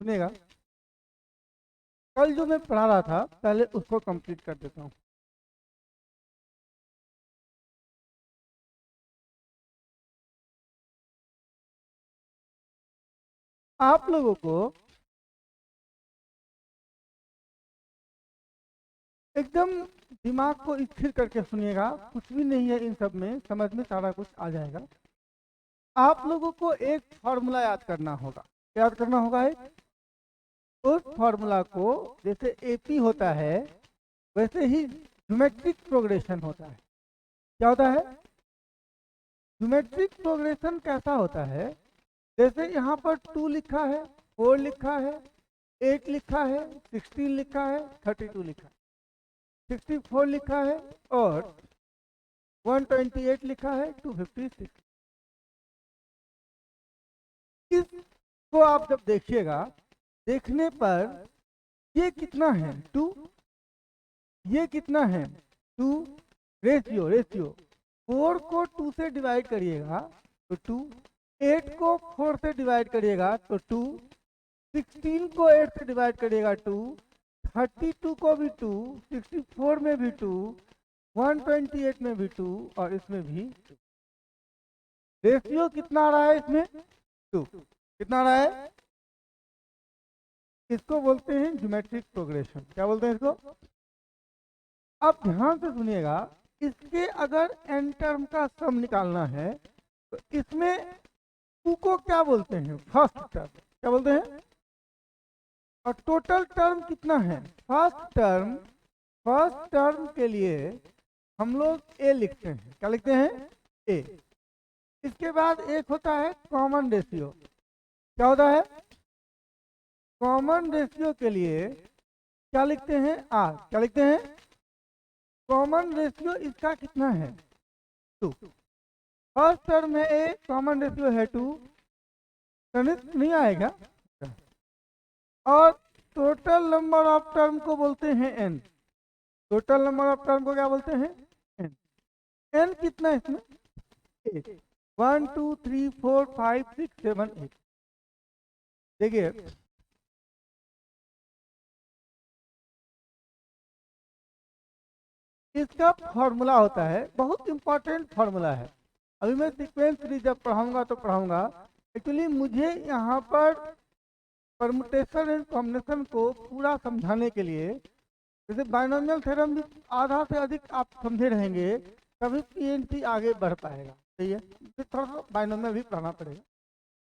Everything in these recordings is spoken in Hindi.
सुनिएगा, कल जो मैं पढ़ा रहा था पहले उसको कंप्लीट कर देता हूँ। आप लोगों को एकदम दिमाग को स्थिर करके सुनिएगा, कुछ भी नहीं है इन सब में, समझ में सारा कुछ आ जाएगा। आप लोगों को एक फॉर्मूला याद करना होगा, याद करना होगा उस फॉर्मूला को, जैसे एपी होता है वैसे ही ज्योमेट्रिक प्रोग्रेशन होता है। क्या होता है? ज्योमेट्रिक प्रोग्रेशन कैसा होता है? जैसे यहाँ पर 2 लिखा है, 4 लिखा है, 8 लिखा है, 16 लिखा है, 32 लिखा है, 64 लिखा है और 128 लिखा है, 256। इसको आप जब देखिएगा, देखने पर ये कितना है 2, ये कितना है 2, रेशियो 4 को 2 से डिवाइड करिएगा तो 2, 8 को 4 से डिवाइड करिएगा तो 2, 16 को 8 से डिवाइड करिएगा 2, 32 को भी 2, 64 में भी 2, 128 में भी 2 और इसमें भी 2। रेशियो कितना आ रहा है इसमें? 2। कितना आ रहा है? इसको बोलते हैं ज्योमेट्रिक प्रोग्रेशन। क्या बोलते हैं इसको? अब ध्यान से सुनिएगा, इसके अगर एन टर्म का सम निकालना है तो इसमें 2 को क्या बोलते हैं? First term. क्या बोलते हैं? और टोटल टर्म कितना है? फर्स्ट टर्म के लिए हम लोग ए लिखते हैं। क्या लिखते हैं? ए। इसके बाद एक होता है कॉमन रेशियो। क्या होता है? कॉमन रेशियो के लिए क्या लिखते हैं? आर। क्या लिखते हैं? कॉमन रेशियो इसका कितना है? 2। फर्स्ट टर्म में ए, कॉमन रेशियो है 2, नहीं आएगा। और टोटल नंबर ऑफ टर्म को बोलते हैं n. Total number of term को क्या बोलते हैं? एन। एन कितना है इसमें? 8। 1 2 3 4 5 6 7 8। देखिए, इसका फॉर्मूला होता है, बहुत इंपॉर्टेंट फॉर्मूला है। अभी मैं सीक्वेंस भी जब पढ़ाऊंगा तो पढ़ाऊंगा। एक्चुअली मुझे यहाँ पर परमुटेशन एंड कॉम्बिनेशन को पूरा समझाने के लिए, जैसे बाइनोमियल थ्योरम भी आधा से अधिक आप समझे रहेंगे तभी पीएनसी आगे बढ़ पाएगा। सही है, फिर थोड़ा सा बाइनोमियल भी पढ़ना पड़ेगा।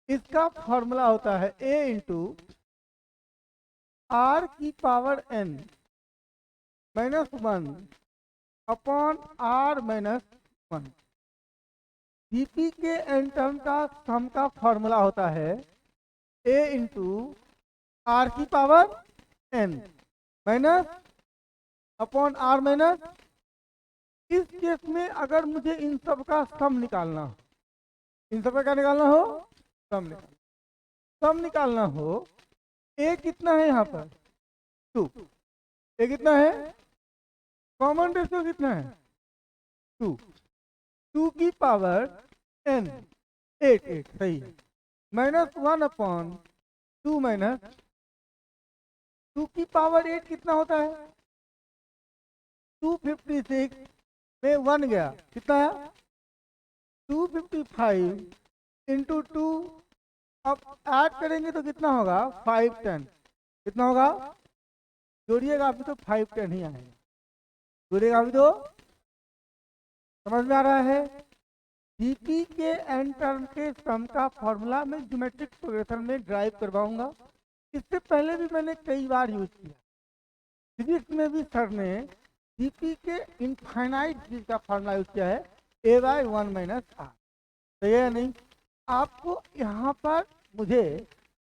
इसका फॉर्मूला होता है ए इंटू आर की power n -1 upon r -1। GP के एन टर्म का सम का फॉर्मूला होता है ए इंटू आर की power n minus upon r minus. इस केस में अगर मुझे इन सब का सम निकालना हो, इन सब का क्या निकालना हो? सम निकालना हो। ए कितना है यहाँ पर? 2। ए कितना है? कॉमन रेशियो कितना है? 2। 2 की पावर एन 8 सही है, -1 अपॉन 2 माइनस 2 की पावर 8 कितना होता है? 256 में 1 गया, कितना है? 255 इंटू 2। अब ऐड करेंगे तो कितना होगा? 510। कितना होगा? जोड़िएगा अभी तो 510 ही आएगा। जोड़िएगा अभी तो। समझ में आ रहा है? जीपी के एन टर्म के सम का फॉर्मूला मैं ज्योमेट्रिक प्रोग्रेशन में ड्राइव करवाऊंगा। इससे पहले भी मैंने कई बार यूज किया। फिजिक्स में भी सर ने जीपी के इनफाइनाइट चीज का फॉर्मूला यूज किया है, a/1 - r। सही है नहीं? आपको यहाँ पर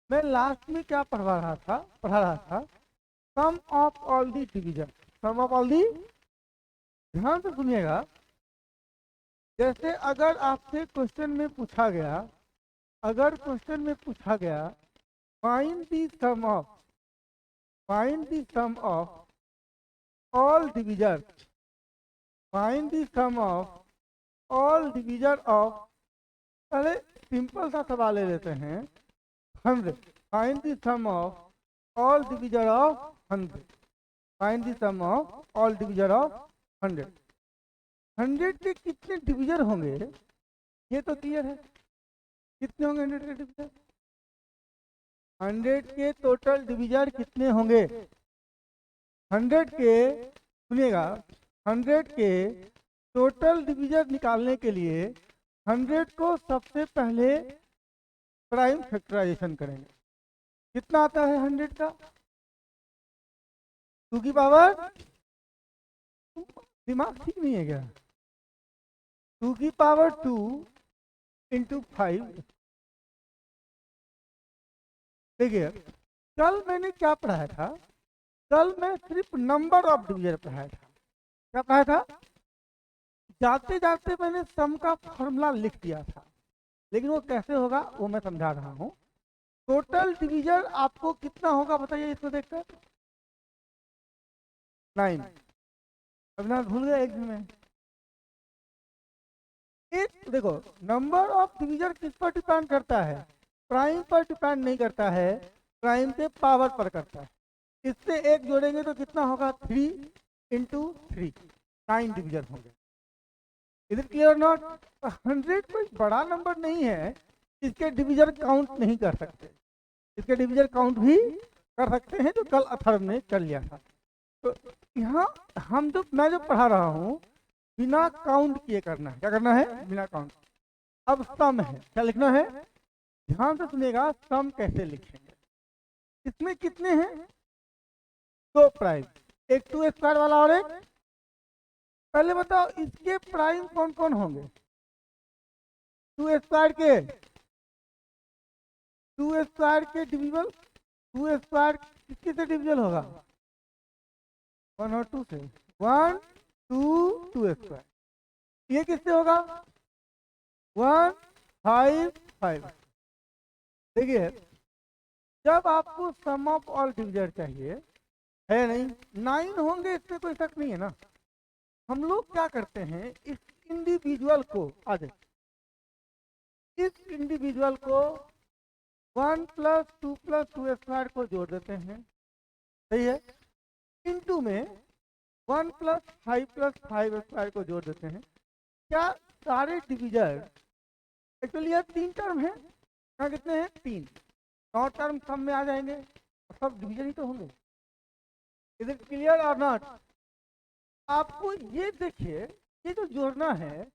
मैं लास्ट में क्या पढ़ा रहा था sum of all the division. Sum of all the, ध्यान से सुनिएगा। जैसे अगर आपसे क्वेश्चन में पूछा गया, find the sum of all divisor, find the sum of all divisor of, पहले सिंपल सा सवाल ले लेते हैं 100। Find the sum of all divisor of 100। Find the sum of all divisor of 100। 100 के कितने डिविजर होंगे ये तो क्लियर है। कितने होंगे 100 के डिविजर? 100 के टोटल डिविजर कितने होंगे? 100 के, सुनिएगा, 100 के टोटल डिविजर निकालने के लिए 100 को सबसे पहले प्राइम फैक्टराइजेशन करेंगे। कितना आता है 100 का? 2 की पावर, दिमाग ठीक नहीं है क्या? 2 की पावर 2 इंटू 5। देखिए कल मैंने क्या पढ़ाया था? कल मैं सिर्फ नंबर ऑफ डिविजन पढ़ाया था। क्या पढ़ाया था? जाते जाते मैंने सम का फॉर्मूला लिख दिया था, लेकिन वो कैसे होगा वो मैं समझा रहा हूँ। टोटल डिवीजन आपको कितना होगा बताइए इसको देखकर। 9। अविनाश भूल गए एक दिन में। एक देखो, नंबर ऑफ डिवीजन किस पर डिपेंड करता है? प्राइम पर डिपेंड नहीं करता है, प्राइम के पावर पर करता है। इससे एक जोड़ेंगे तो कितना होगा? 3 इंटू 3, 9 डिवीजन होंगे। Is it clear not? 100 कोई बड़ा नंबर नहीं है, इसके डिवीजन काउंट नहीं कर सकते। इसके डिवीजन काउंट भी कर सकते हैं, जो कल अथर्व ने कर लिया था। तो यहाँ हम मैं जो पढ़ा रहा हूँ बिना काउंट किए करना है। क्या करना है? बिना काउंट। अब सम है, क्या लिखना है? ध्यान से सुनिएगा, सम कैसे लिखेंगे। इसमें कितने हैं? 2 प्राइम, एक 2 स्क्वायर वाला और एक। पहले बताओ इसके प्राइम कौन कौन होंगे? 2 स्क्वायर के, 2 स्क्वायर के डिविजल, 2 स्क्वायर किसके से डिविजल होगा? 1 और 2 से। 1 2 2 स्क्वायर। ये किससे होगा? 1 5 5। देखिए जब आपको सम ऑफ ऑल डिविजन चाहिए, है नहीं, 9 होंगे, इसमें कोई शक नहीं है ना। हम लोग क्या करते हैं, इस इंडिविजुअल को, आ जाए, इस इंडिविजुअल को 1 + 2 + 2 स्क्वायर को जोड़ देते हैं, सही है। इनटू में 1 + 5 + 5 स्क्वायर को जोड़ देते हैं। क्या सारे डिविजन, एक्चुअली यह 3 टर्म है, क्या कितने हैं? 3। 9 टर्म सम में आ जाएंगे, सब डिवीजन ही तो होंगे। इज इट क्लियर और नॉट? आपको ये देखिए, ये जो जोड़ना है,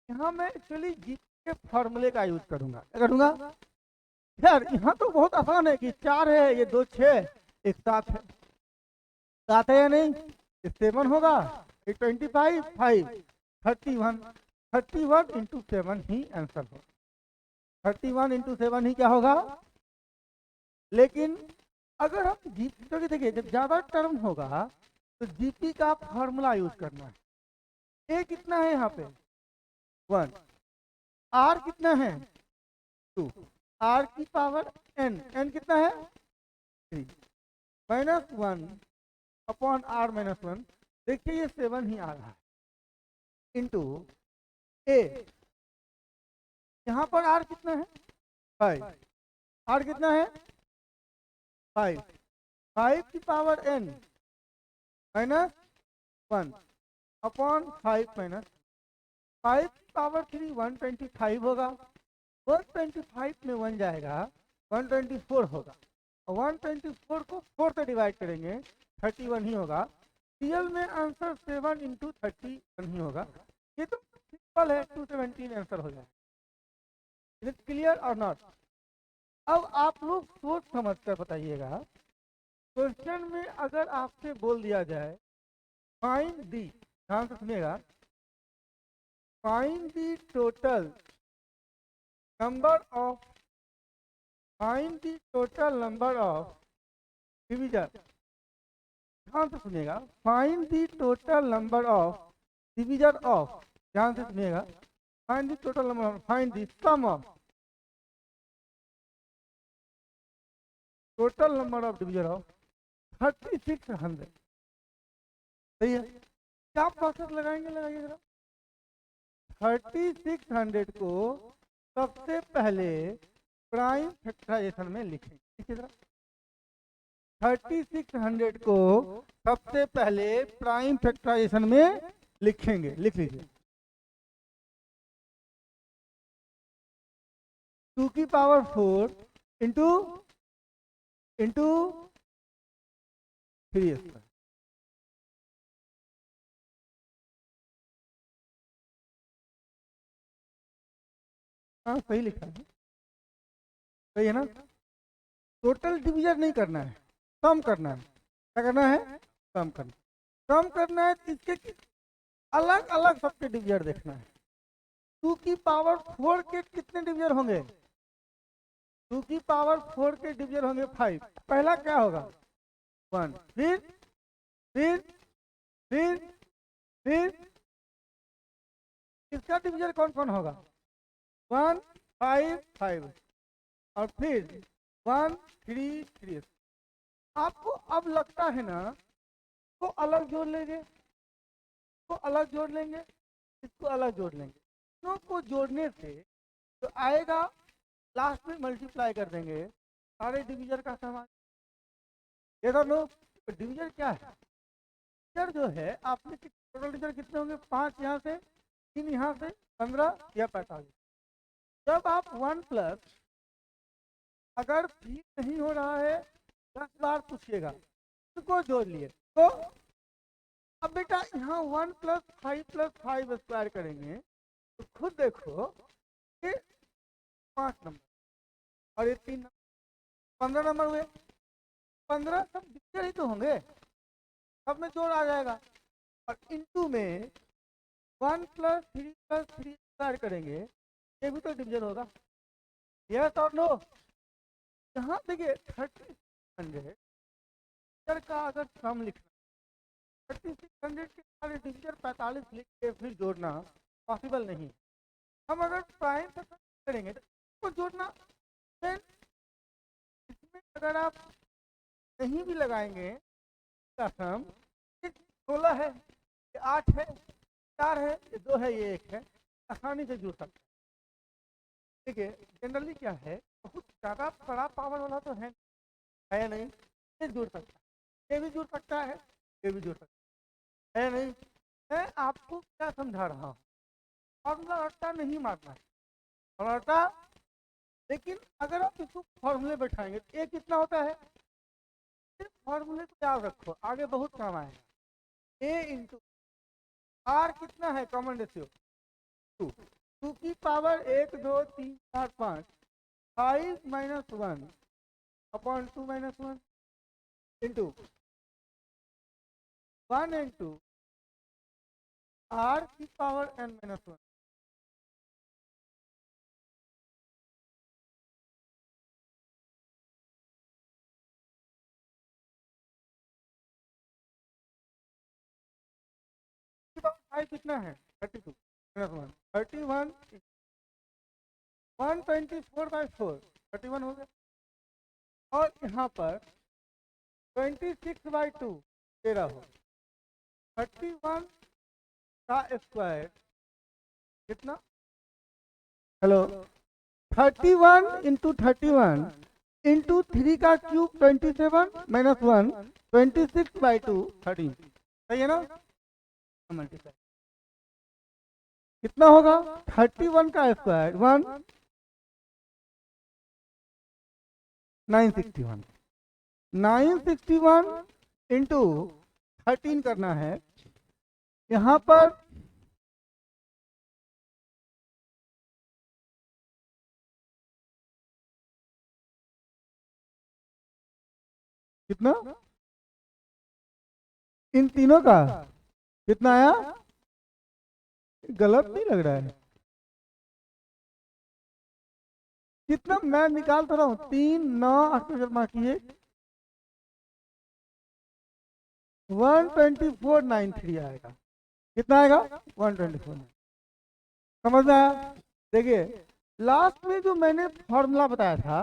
यहाँ मैं एक्चुअली जीपी के फॉर्मूले का यूज करूंगा। क्या करूंगा यार? यहाँ तो बहुत आसान है कि 4 है, ये 2 6, एक 7 है। 7 है या नहीं? 7 होगा, ये 25 5 31। 31 इंटू 7 ही आंसर होगा। 31 इंटू 7 ही क्या होगा? लेकिन अगर हम जीपी, क्योंकि देखिए जब ज्यादा टर्म होगा तो जीपी का फॉर्मूला यूज करना है। ए कितना है यहाँ पे? 1। आर कितना है? 2। आर की पावर एन, एन कितना है? 3 -1 अपॉन आर -1। देखिए ये 7 ही आ रहा है, इंटू ए। यहाँ पर आर कितना है? 5। आर कितना है? 5। 5 की पावर एन -1 अपॉन 5 5 पावर 3 125 होगा। 125 में 1 जाएगा, 124 होगा। 124 को 4 से डिवाइड करेंगे, 31 ही होगा। रियल में आंसर 7 इंटू 31 ही होगा। ये तो सिंपल है, 217 आंसर हो जाए। इज इट क्लियर और नॉट? अब आप लोग सोच समझ कर बताइएगा। क्वेश्चन में अगर आपसे बोल दिया जाए फाइंड दी, ध्यान से सुनिएगा, find the total number of, find the total number of division. ध्यान से सुनिएगा, find the total number of division of, ध्यान से सुनिएगा, find the total number, find the sum of total number of division of 3600। सही है? क्या प्रोसेस लगाएंगे? लगाइए जरा। 3600 को सबसे पहले प्राइम फैक्टराइजेशन में लिखेंगे। इसी तरह 3600 को सबसे पहले प्राइम फैक्टराइजेशन में लिखेंगे, लिख लीजिए 2 की पावर 4 इंटू 3 स्क्वायर। हाँ सही लिखा है, सही है ना। टोटल डिवीजन नहीं करना है, सम करना है। क्या करना है? सम करना, सम करना है। इसके अलग अलग सबके डिवीजन देखना है। 2 की पावर 4 के कितने डिवीजन होंगे? 2 की पावर 4 के डिवीजन होंगे 5। पहला क्या होगा? 1, फिर फिर फिर फिर इसका डिवीजन कौन कौन होगा? 1, 5, 5 और फिर 1, 3, 3। आपको अब लगता है ना, को अलग जोड़ लेंगे, को अलग जोड़ लेंगे, इसको अलग जोड़ लेंगे। दोनों को जोड़ने से तो आएगा, लास्ट में मल्टीप्लाई कर देंगे सारे डिवीजन का समान। ये दोनों डिवीजन क्या है? डिवीजन जो है आपने टोटल डिवीजन कितने होंगे? 5 यहाँ से, 3 यहाँ से, 15 या 45। जब आप 1 प्लस, अगर फील नहीं हो रहा है 10 बार पूछिएगा, इसको जोड़ लिए तो अब बेटा यहाँ 1 प्लस 5 प्लस 5 स्क्वायर करेंगे तो खुद देखो कि 5 नंबर और ये 3 नंबर, 15 नंबर हुए। 15 सब डिवीजन ही तो होंगे, सब में जोड़ आ जाएगा। और इनटू में 1 प्लस 3 प्लस 3 स्क्वायर करेंगे, ये भी तो डिवीजन होगा। यस और नो? यहाँ देखिए 3600 का अगर सम लिखना, 3600 के सारे डिवीजन 45 लिख के फिर जोड़ना पॉसिबल नहीं। हम अगर प्राइम करेंगे तो जोड़ना, फिर इसमें अगर आप कहीं भी लगाएंगे का सम 16 है, ये 8 है, 4 है, ये 2 है, ये 1 है, आसानी से जुड़ सकते हैं। देखिए जनरली क्या है, बहुत ज़्यादा बड़ा पावर वाला तो है नहीं, ये जुड़ सकता है, ये भी जुड़ सकता है, ये भी जुड़ सकता है नहीं। मैं आपको क्या समझा रहा हूँ, फॉर्मूला रट्टा नहीं मारना है, रट्टा। लेकिन अगर आप इसको फॉर्मूले बैठाएंगे तो ये कितना होता है, सिर्फ फॉर्मूले को याद रखो, आगे बहुत काम आएगा। ए इंटू आर कितना है? Common ratio 2। 2 की power 1, 2, 3, 4, 5, 5 minus 1 upon 2 minus 1 into 1 into r की पावर n माइनस 1। कितना है? 32 माइनस 1, 31, 124/4, 31 हो गया। और यहाँ पर 26/2 13 हो, 31 का स्क्वायर कितना? हेलो, 31 इंटू 31 इंटू 3 का क्यूब 27 माइनस 1 26/2 13, सही है ना? मल्टीप्लाई कितना होगा? 31 का स्क्वायर 1 961, 961 इंटू 13 करना है। यहाँ पर कितना? इन तीनों का कितना आया? गलत नहीं लग रहा है? कितना मैं निकाल तो रहा हूँ, 3 9 8 जमा किए 12493 आएगा। कितना आएगा? 124। समझ में आया? देखिए लास्ट में जो मैंने फॉर्मूला बताया था,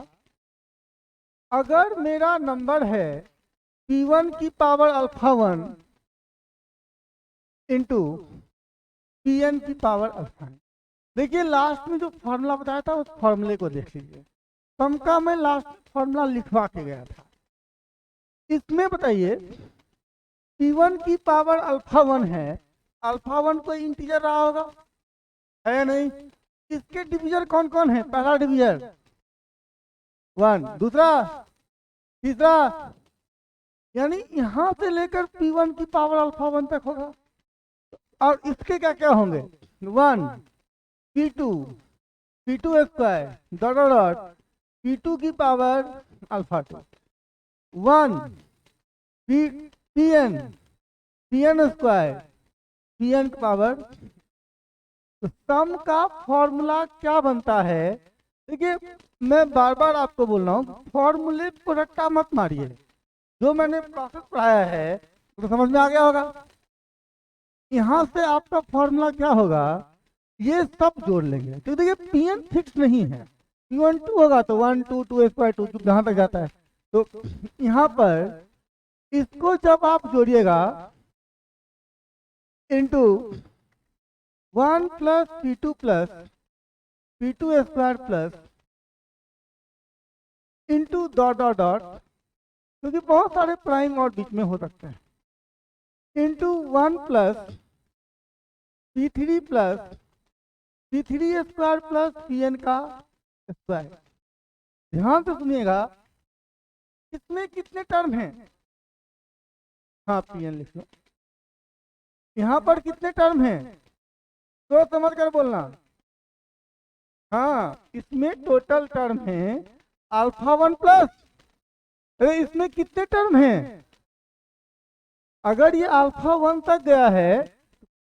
अगर मेरा नंबर है P1 की पावर अल्फा 1 इंटू Pn की पावर अल्फा। देखिए लास्ट में जो फॉर्मूला बताया था उस फॉर्मूले को देख लीजिए। सम का मैं लास्ट फॉर्मूला लिखवा के गया था। इसमें बताइए P1 की पावर अल्फा 1 है, अल्फा 1 कोई इंटीजर रहा होगा, है नहीं? इसके डिवीजर कौन कौन है? पहला डिवीजर 1, दूसरा, तीसरा, यानी यहां से लेकर P1 की पावर अल्फा 1 तक होगा। और इसके क्या क्या होंगे? 1, P2, P2 square dot dot P2 की power alpha 2, 1 Pn, Pn square Pn की पावर। तो सम का फॉर्मूला क्या बनता है? देखिए मैं बार बार आपको बोल रहा हूँ, फॉर्मूले को रट्टा मत मारिए। जो मैंने प्रोसेस पढ़ाया है तो समझ में आ गया होगा। यहाँ से आपका फॉर्मूला क्या होगा, ये सब जोड़ लेंगे। तो देखिए Pn फिक्स नहीं है, P1 2 होगा तो 1 2 2 स्क्वायर 2 जहां तक जाता है। तो यहाँ पर इसको जब आप जोड़िएगा into 1 plus P2 plus P2 square plus into dot dot dot, क्योंकि बहुत सारे प्राइम और बीच में हो सकते हैं, into 1 plus P3 plus P3 square plus Pn का स्क्वायर। ध्यान से सुनिएगा, इसमें कितने टर्म हैं? हाँ Pn लिख लो। यहाँ पर कितने टर्म हैं तो समझ कर बोलना। हाँ इसमें टोटल टर्म है अल्फा 1 प्लस, अरे इसमें कितने टर्म हैं? अगर ये अल्फा 1 तक गया है,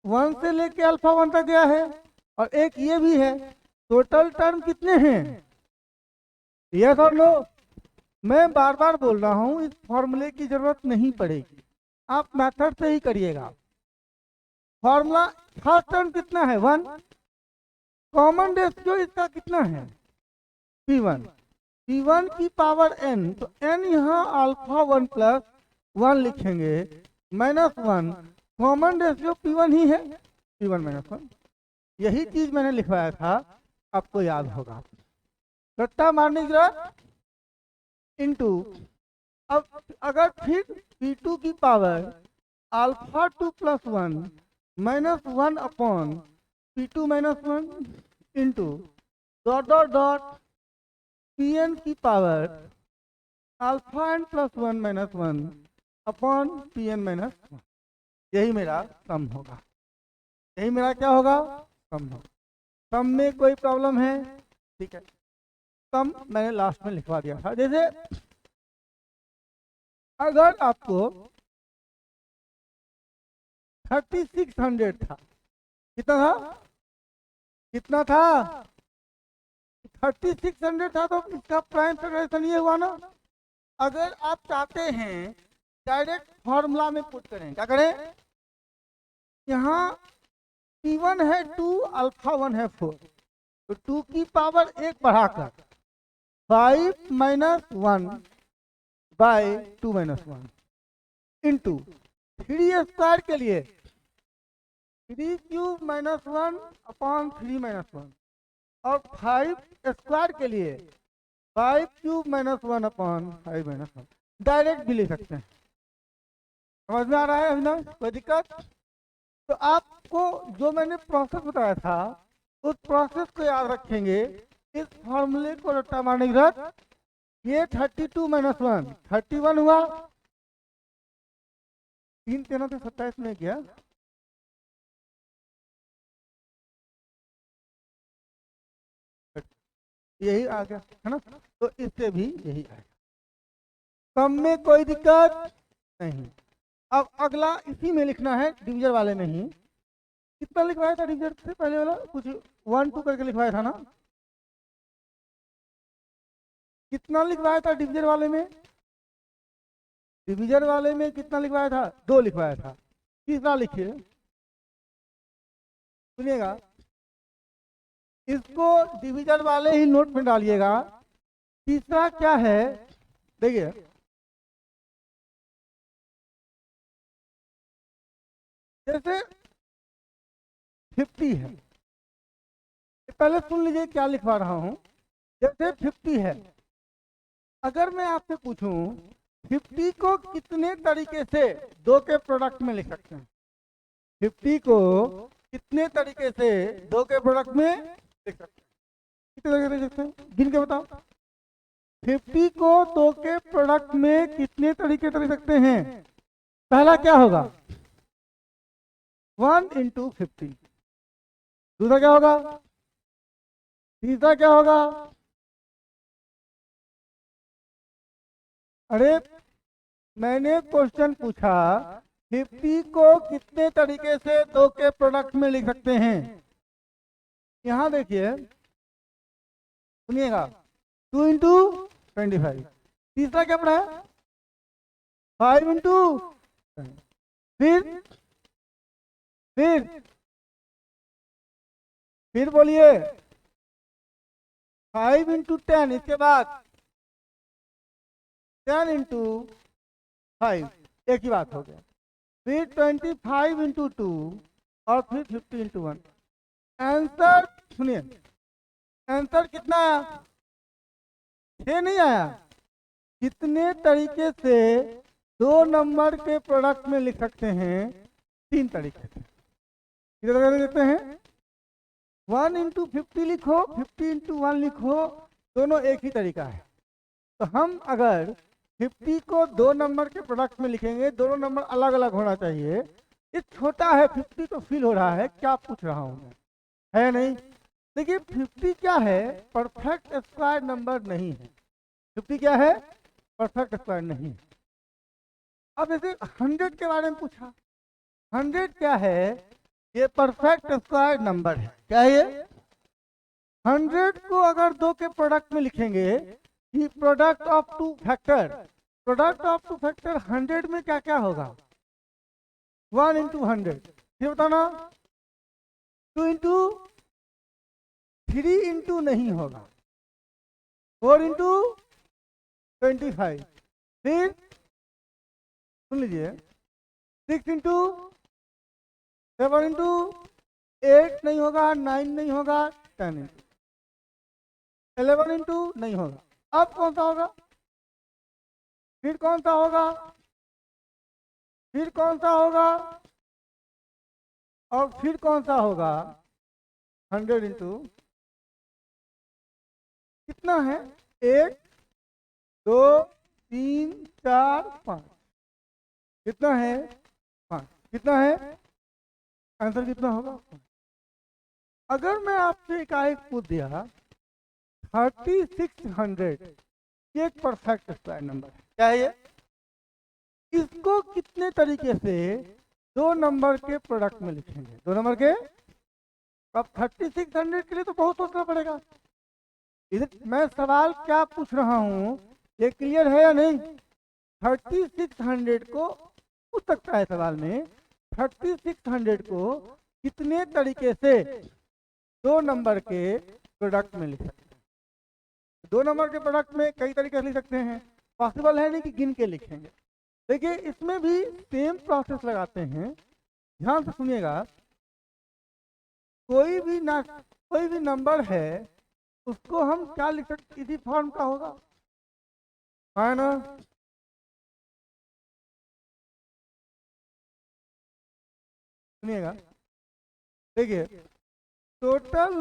1 से लेके अल्फा 1 तक गया है, और एक ये भी है, टोटल टर्म कितने हैं? यस और नो? मैं बार बार बोल रहा हूं, इस फॉर्मूले की जरूरत नहीं पड़ेगी, आप मेथड से ही करिएगा। फॉर्मूला फर्स्ट टर्म कितना है? 1। कॉमन रेशियो इसका कितना है? P1। P1 की पावर n, तो n यहाँ अल्फा 1 प्लस 1 लिखेंगे माइनस 1, कॉमन रेशियो P1 ही है, P1 माइनस 1। यही चीज मैंने लिखवाया था, आपको याद होगा। रट्टा मारने की जरूरत इंटू, अब अगर फिर P2 की power alpha 2 plus 1 minus 1 upon P2 minus 1 into dot dot dot Pn की power alpha n plus 1 minus 1 upon Pn minus 1। यही मेरा सम होगा, यही मेरा क्या होगा? सम होगा। सम में कोई प्रॉब्लम है? ठीक है, सम मैंने लास्ट में लिखवा दिया था। जैसे अगर आपको 3600 था, कितना था? कितना था? 3600 था, तो इसका प्राइम फैक्टराइजेशन ये हुआ ना। अगर आप चाहते हैं डायरेक्ट फॉर्मूला में पुट करें, क्या करें? यहाँ P1 है 2, अल्फा 1 है 4, तो 2 की पावर 1 बढ़ाकर 5 minus 1 by 2 minus 1 into 3 square के लिए 3 क्यूब माइनस 1 अपॉन 3 माइनस 1, और 5 स्क्वायर के लिए 5 cube minus 1 upon 5 minus 1। Direct भी ले सकते हैं। समझ में आ रहा है अभिनव? कोई दिक्कत? तो आपको जो मैंने प्रोसेस बताया था, उस प्रोसेस को याद रखेंगे। इस फॉर्मूले को रट्टा मारने की जरूरत, ये 32 माइनस 1 31 हुआ, 3 3 से 27 में गया, यही आ गया है ना। तो इससे भी यही आएगा, सम में कोई दिक्कत नहीं। अब अगला इसी में लिखना है, डिवीजन वाले में ही। कितना लिखवाया था डिवीजन से पहले वाला? कुछ 1 2 करके लिखवाया था ना? कितना लिखवाया था डिवीजन वाले में? डिवीजन वाले में कितना लिखवाया था? 2 लिखवाया था। तीसरा लिखिए, सुनिएगा, इसको डिवीजन वाले ही नोट में डालिएगा। तीसरा क्या है देखिए, जैसे 50 है, पहले सुन लीजिए क्या लिखवा रहा हूं। जैसे 50 है अगर मैं आपसे पूछूं 50 को कितने तरीके से दो के प्रोडक्ट में लिख सकते हैं? 50 को कितने तरीके से दो के प्रोडक्ट में लिख सकते हैं? कितने तरीके से लिख सकते हैं, गिन के बताओ। 50 को दो के प्रोडक्ट में कितने तरीके से लिख सकते हैं? पहला क्या होगा? 1 इंटू 50। दूसरा क्या होगा? तीसरा क्या होगा? अरे मैंने क्वेश्चन पूछा 50 को कितने तरीके से दो के प्रोडक्ट में लिख सकते हैं? यहां देखिए, सुनिएगा, 2 इंटू 25। तीसरा क्या पड़ा है? 5 इंटू, फिर फिर बोलिए 5 इंटू 10, इसके बाद 10 इंटू 5, एक ही बात हो गया। फिर 25 इंटू 2 और फिर 50 इंटू 1। आंसर सुनिए, आंसर कितना आया? 6 नहीं आया। कितने तरीके से दो नंबर के प्रोडक्ट में लिख सकते हैं? 3 तरीके से। कितने तरीके लिखते हैं? 1 इंटू 50 लिखो, 50 इंटू 1 लिखो, दोनों एक ही तरीका है। तो हम अगर 50 को दो नंबर के प्रोडक्ट में लिखेंगे, दोनों नंबर अलग अलग होना चाहिए। ये छोटा है 50 तो फील हो रहा है, क्या पूछ रहा हूं मैं, है नहीं? देखिए 50 क्या है? परफेक्ट स्क्वायर नंबर नहीं है। 50 क्या है? परफेक्ट स्क्वायर नहीं है। अब जैसे 100 के बारे में पूछा, 100 क्या है? ये परफेक्ट स्क्वायर नंबर है। क्या है ये? 100 को अगर दो के प्रोडक्ट में लिखेंगे कि product of two factor, product of two factor 100 में क्या क्या होगा? 1 इंटू 100, फिर बताना 2 इंटू 3 इंटू नहीं होगा, 4 इंटू 25, फिर सुन लीजिए 6 इंटू 7 इंटू 8 नहीं होगा, 9 नहीं होगा, 10 इंटू 11 इंटू नहीं होगा। अब कौन सा होगा? फिर कौन सा होगा? फिर कौन सा होगा? और फिर कौन सा होगा? 100 इंटू कितना है? 1 2 3 4 5। कितना है? 5। कितना है? आंसर कितना होगा? अगर मैं आपसे एक पूछ दिया 3600, ये एक परफेक्ट स्क्वायर नंबर है। क्या है ये? इसको कितने तरीके से दो नंबर के प्रोडक्ट में लिखेंगे? दो नंबर के। अब 3600 के लिए तो बहुत सोचना पड़ेगा। इधर मैं सवाल क्या पूछ रहा हूं, ये क्लियर है या नहीं? 3600 को पूछ सकता है सवाल में, 3600 को कितने तरीके से दो नंबर के प्रोडक्ट में लिख सकते हैं? दो नंबर के प्रोडक्ट में कई तरीके से लिख सकते हैं, पॉसिबल है नहीं कि गिन के लिखेंगे। देखिए इसमें भी सेम प्रोसेस लगाते हैं, ध्यान से सुनिएगा। कोई भी नंबर है उसको हम क्या लिख सकते? इसी फॉर्म का होगा, है ना? सुनिएगा, देखिए total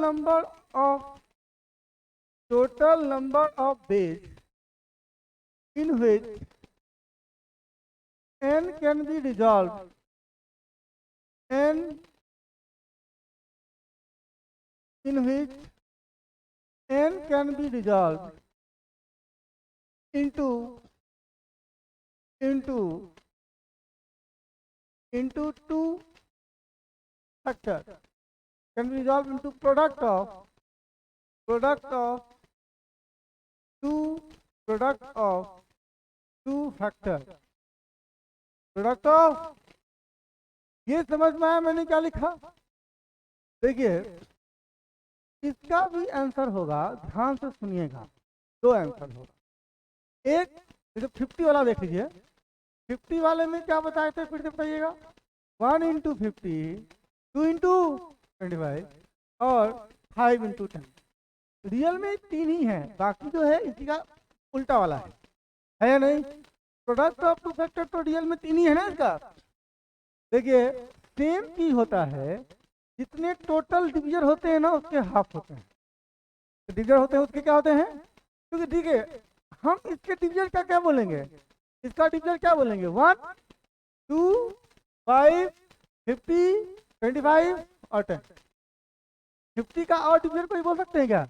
number of base in which n can be resolved, n in which n can be resolved into two factors, can be resolved into product of two factors, product of. ये समझ में आया मैंने क्या लिखा? देखिए इसका भी आंसर होगा, ध्यान से सुनिएगा, दो आंसर होगा। एक 50 वाला देख लीजिए, 50 वाले में क्या बताए थे, फिर से बताइएगा। 1 इंटू 50, 2 इंटू 25 और 5 इंटू 10। रियल में 3 ही है, बाकी जो है इसी का उल्टा वाला है या नहीं? प्रोडक्ट ऑफ टू फैक्टर तो रियल में 3 ही है ना इसका। देखिए सेम चीज होता है, जितने टोटल डिविजर होते हैं ना उसके हाफ होते हैं, डिविजर होते हैं उसके क्या होते हैं, क्योंकि ठीक है हम इसके डिविजर का क्या बोलेंगे, इसका डिविजर क्या बोलेंगे, 1 2 5 50 25 और 10। 50 का और डिविजर कोई बोल सकते हैं क्या?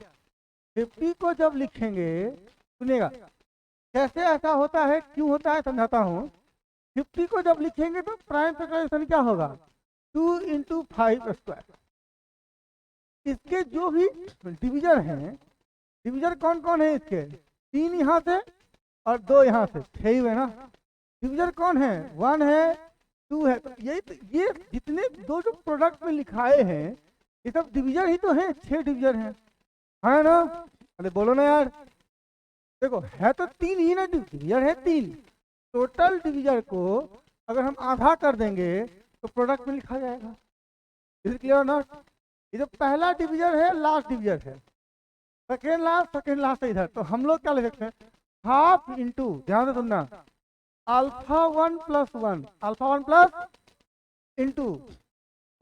50 को जब लिखेंगे, सुनिएगा कैसे ऐसा होता है, क्यों होता है समझाता हूँ। 50 को जब लिखेंगे तो प्राइम फैक्टराइजेशन क्या होगा, 2 इंटू 5 स्क्वायर। इसके जो भी डिविजर हैं, डिविजर कौन कौन है इसके, 3 यहाँ से और 2 यहाँ से, 6 ही हुए ना। डिविजर कौन है, 1 है 2 है। तो ये जितने दो जो प्रोडक्ट में लिखाए हैं ये सब डिविजर ही तो हैं, 6 डिविजर हैं, है ना? अरे बोलो ना यार, देखो है तो 3 ही ना, डिविजर है 3। टोटल डिविजर को अगर हम आधा कर देंगे तो प्रोडक्ट में लिखा जाएगा। इज क्लियर ना? ये जो पहला डिविजर है लास्ट डिविजर है, सेकेंड लास्ट है इधर, तो हम लोग क्या लिख सकते हैं, हाफ इंटू, ध्यान से सुनना, alpha 1 plus 1, alpha 1 plus into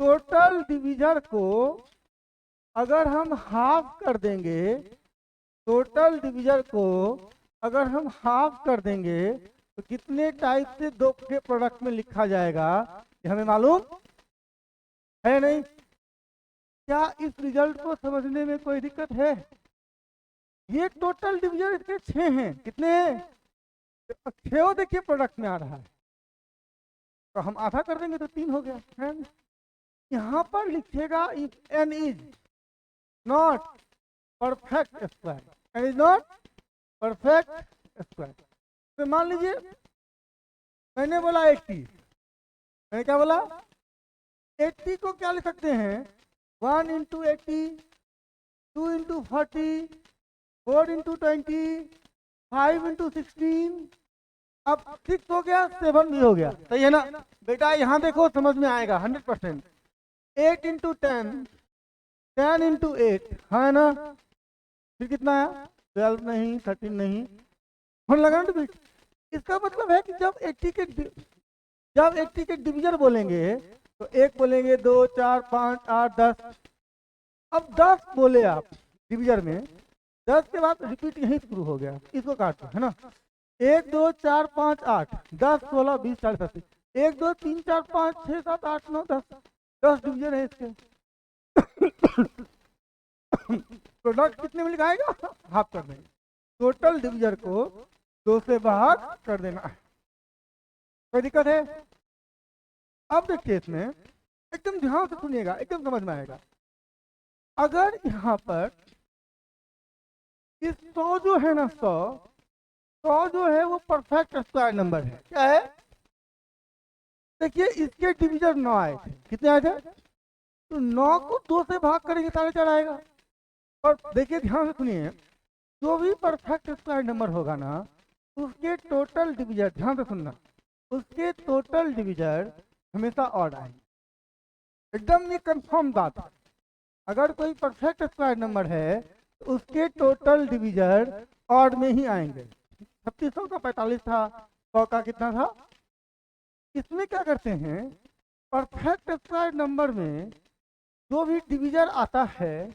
total divisor को अगर हम हाफ कर देंगे, टोटल डिविजर को अगर हम हाफ कर देंगे तो कितने टाइप से दो के प्रोडक्ट में लिखा जाएगा ये हमें मालूम है नहीं? क्या इस रिजल्ट को समझने में कोई दिक्कत है? ये टोटल डिविजन इसके 6 हैं, कितने हैं, 6 देखिए प्रोडक्ट में आ रहा है, तो हम आधा कर देंगे तो 3 हो गया है। यहाँ पर लिखिएगा if n is not perfect square, n is not perfect square. तो मान लीजिए मैंने बोला 80, मैंने क्या बोला, 80 को क्या लिख सकते हैं, 1 इंटू 80, 2 इंटू 40, 4 इंटू 20, 5 इंटू 16, अब 6 हो गया, 7 भी हो गया, सही है ना बेटा? यहाँ देखो समझ में आएगा 100%। 8 इंटू 10, 10 इंटू 8, है ना? फिर कितना है, 12 नहीं, 13 नहीं, होने लगा ना बेटा? इसका मतलब है कि जब 80 के डिविजन बोलेंगे तो 1 बोलेंगे, 2 4 5 8 10। अब 10 बोले आप डिविजन में, 10 के बाद रिपीट यहीं शुरू हो गया, इसको काट दो, है ना? 1 2 4 5 8 10 16 20 40 30, 1 2 3 4 5 6 7 8 9 10 डिविजन है इसके। प्रोडक्ट कितने में लिखाएगा, हाफ कर देंगे, टोटल डिविजन को 2 से भाग कर देना है। कोई दिक्कत है? अब देखिए इसमें एकदम ध्यान से सुनिएगा, एकदम समझ में आएगा। अगर यहाँ पर इस 100 जो है ना, 100 जो है वो परफेक्ट स्क्वायर नंबर है, क्या है? देखिए इसके डिविजन 9 आए थे, कितने आए थे, तो 9 को 2 से भाग करेंगे 4.5 आएगा। और देखिए ध्यान से सुनिए, जो भी परफेक्ट स्क्वायर नंबर होगा ना उसके टोटल डिविजन, ध्यान से सुनना, उसके टोटल डिविजन हमेशा ऑड आएंगे, एकदम ये कंफर्म बात है। अगर कोई परफेक्ट स्क्वायर नंबर है तो उसके टोटल डिविजन ऑड में ही आएंगे। 3600 का 45 था, 100 का कितना था? इसमें क्या करते हैं, परफेक्ट स्क्वायर नंबर में जो भी डिविजन आता है,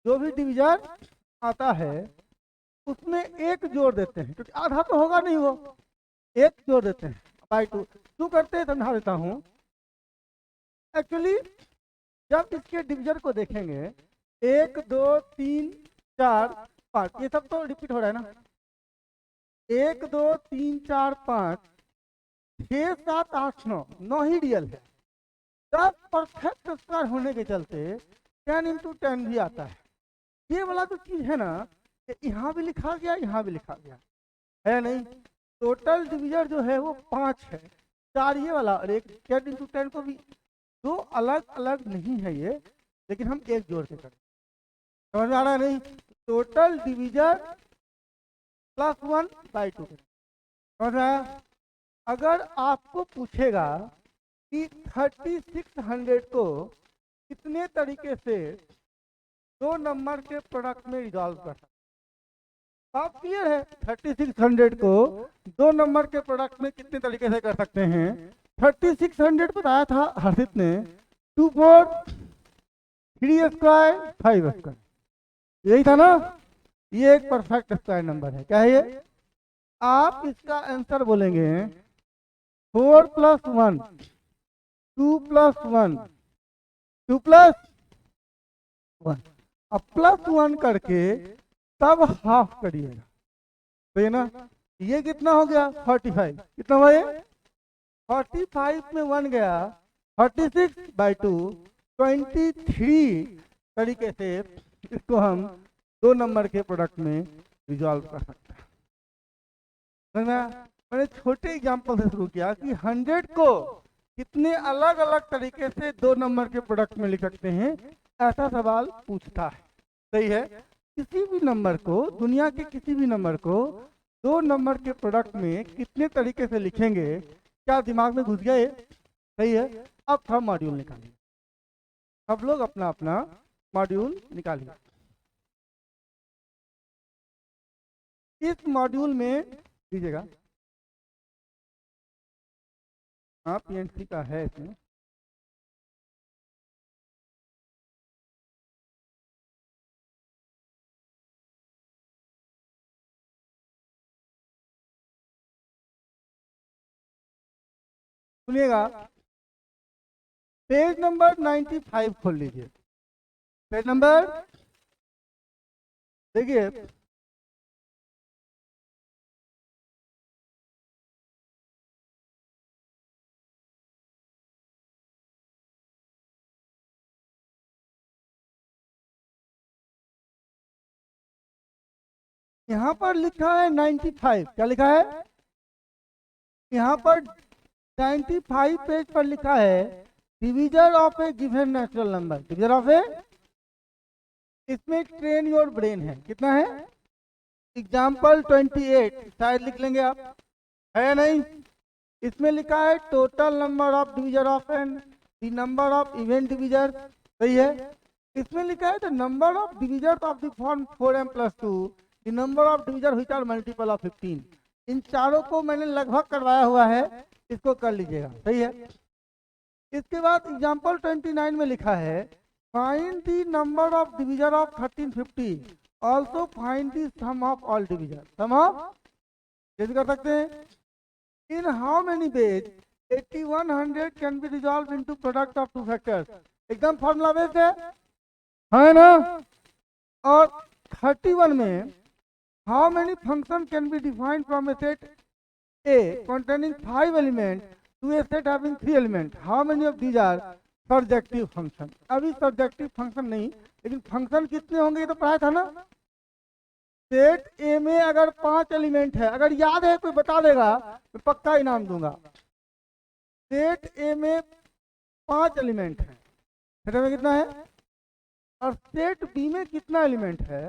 जो भी डिविजन आता है उसमें 1 जोड़ देते हैं, क्योंकि आधा तो होगा नहीं, वो 1 जोड़ देते हैं बाई 2। क्यों करते हैं समझा देता हूँ। एक्चुअली जब इसके डिविजन को देखेंगे 1 2 3 4 5, ये सब तो रिपीट हो रहा है ना, 1 2 3 4 5 6 7 8 9, 9 ही रियल है। 10 परफेक्ट स्क्वायर होने के चलते 10 इंटू 10 भी आता है। ये वाला जो चीज है ना, यहाँ भी लिखा गया, यहाँ भी लिखा गया है नहीं? टोटल डिविजन जो है वो 5 है, 4 ये वाला और 1 10 इंटू 10 को भी, दो अलग अलग नहीं है ये, लेकिन हम 1 जोड़ के करें, समझ में आ रहा है नहीं? टोटल डिविजन प्लस 1 बाई 2, समझ में आया? अगर आपको पूछेगा कि 3600 को कितने तरीके से 2 नंबर के प्रोडक्ट में रिजॉल्व कर सकते, बात क्लियर है। 3600 को 2 नंबर के प्रोडक्ट में कितने तरीके से कर सकते हैं। 3600 बताया था हर्षित ने, 2 4 3 स्क्वायर 5 स्क्वायर, यही था ना। ये एक परफेक्ट स्क्वायर नंबर है। क्या है ये? आप इसका आंसर बोलेंगे 4 + 1 2 + 1 2 + 1। अब +1 करके तब हाफ करिएगा, तो ये ना, ये कितना हो गया 45। कितना हुआ ये? 45 में 1 गया, 46/2 23 तरीके से इसको हम 2 नंबर के प्रोडक्ट में रिजॉल्व कर सकते हैं। मैंने छोटे एग्जांपल से शुरू किया कि 100 को कितने अलग अलग तरीके से 2 नंबर के प्रोडक्ट में लिख सकते हैं, ऐसा सवाल पूछता है। सही है। किसी भी नंबर को, दुनिया के किसी भी नंबर को 2 नंबर के प्रोडक्ट में कितने तरीके से लिखेंगे, क्या दिमाग में घुस गए? सही है। अब हम मॉड्यूल निकालिए, सब लोग अपना अपना मॉड्यूल निकालिए। इस मॉड्यूल में दीजिएगा, हाँ पीएनसी का है इसमें। सुनिएगा, पेज नंबर 95 खोल लीजिए। पेज नंबर देखिए, यहाँ पर लिखा है 95। क्या लिखा है? यहाँ पर 95 पेज पर लिखा है divisor of a given natural number. Divisor of a, इसमें ट्रेन योर ब्रेन है। कितना है? एग्जाम्पल 28 शायद लिख लेंगे आप, है या नहीं? इसमें लिखा है total number of divisor of n, the number of even divisor. सही है। इसमें लिखा है the number of divisors of the form 4m + 2, the number of divisor which are multiple of 15। इन चारों को मैंने लगभग करवाया हुआ है, इसको कर लीजिएगा। सही है। इसके बाद एग्जाम्पल 29 में लिखा है find the number of divisor of 1350, also find the sum of all divisor. Sum of कैसे कर सकते हैं? In how many ways 8100 can be resolve into product of 2 factors. एकदम फॉर्मूला बेस्ड है ना। और 31 में how many function can be defined from a set A containing 5 elements to a set having 3 elements. How many of these are surjective function? अभी surjective function नहीं, लेकिन फंक्शन कितने होंगे ये तो पढ़ा था ना। सेट ए में अगर 5 एलिमेंट है, अगर याद है कोई बता देगा तो पक्का इनाम दूंगा। सेट ए में 5 एलिमेंट है, सेट में कितना है? और सेट बी में कितना एलिमेंट है?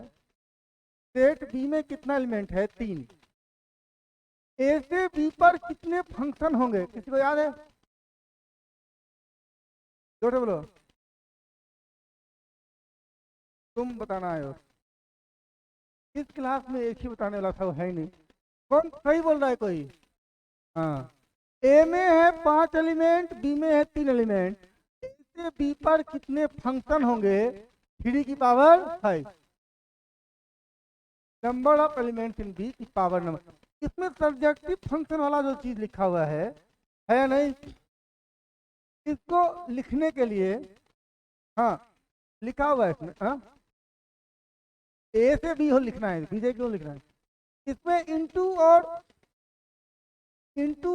सेट बी में कितना एलिमेंट है? 3। ए से बी पर कितने फंक्शन होंगे, किसी को याद है? जोड़े बोलो, तुम बताना आए हो। इस क्लास में एक ही बताने वाला था, वो है ही नहीं। कौन सही बोल रहा है कोई? हाँ, ए में है 5 एलिमेंट, बी में है 3 एलिमेंट। ए से बी पर कितने फंक्शन होंगे? 3 की power 5। Number of elements in B की पावर नंबर। इसमें सब्जेक्टिव फंक्शन वाला जो चीज लिखा हुआ है या नहीं? इसको लिखने के लिए, हाँ लिखा हुआ है इसमें, हाँ ए से बी हो लिखना है, बी से क्यों लिखना है? इसमें इनटू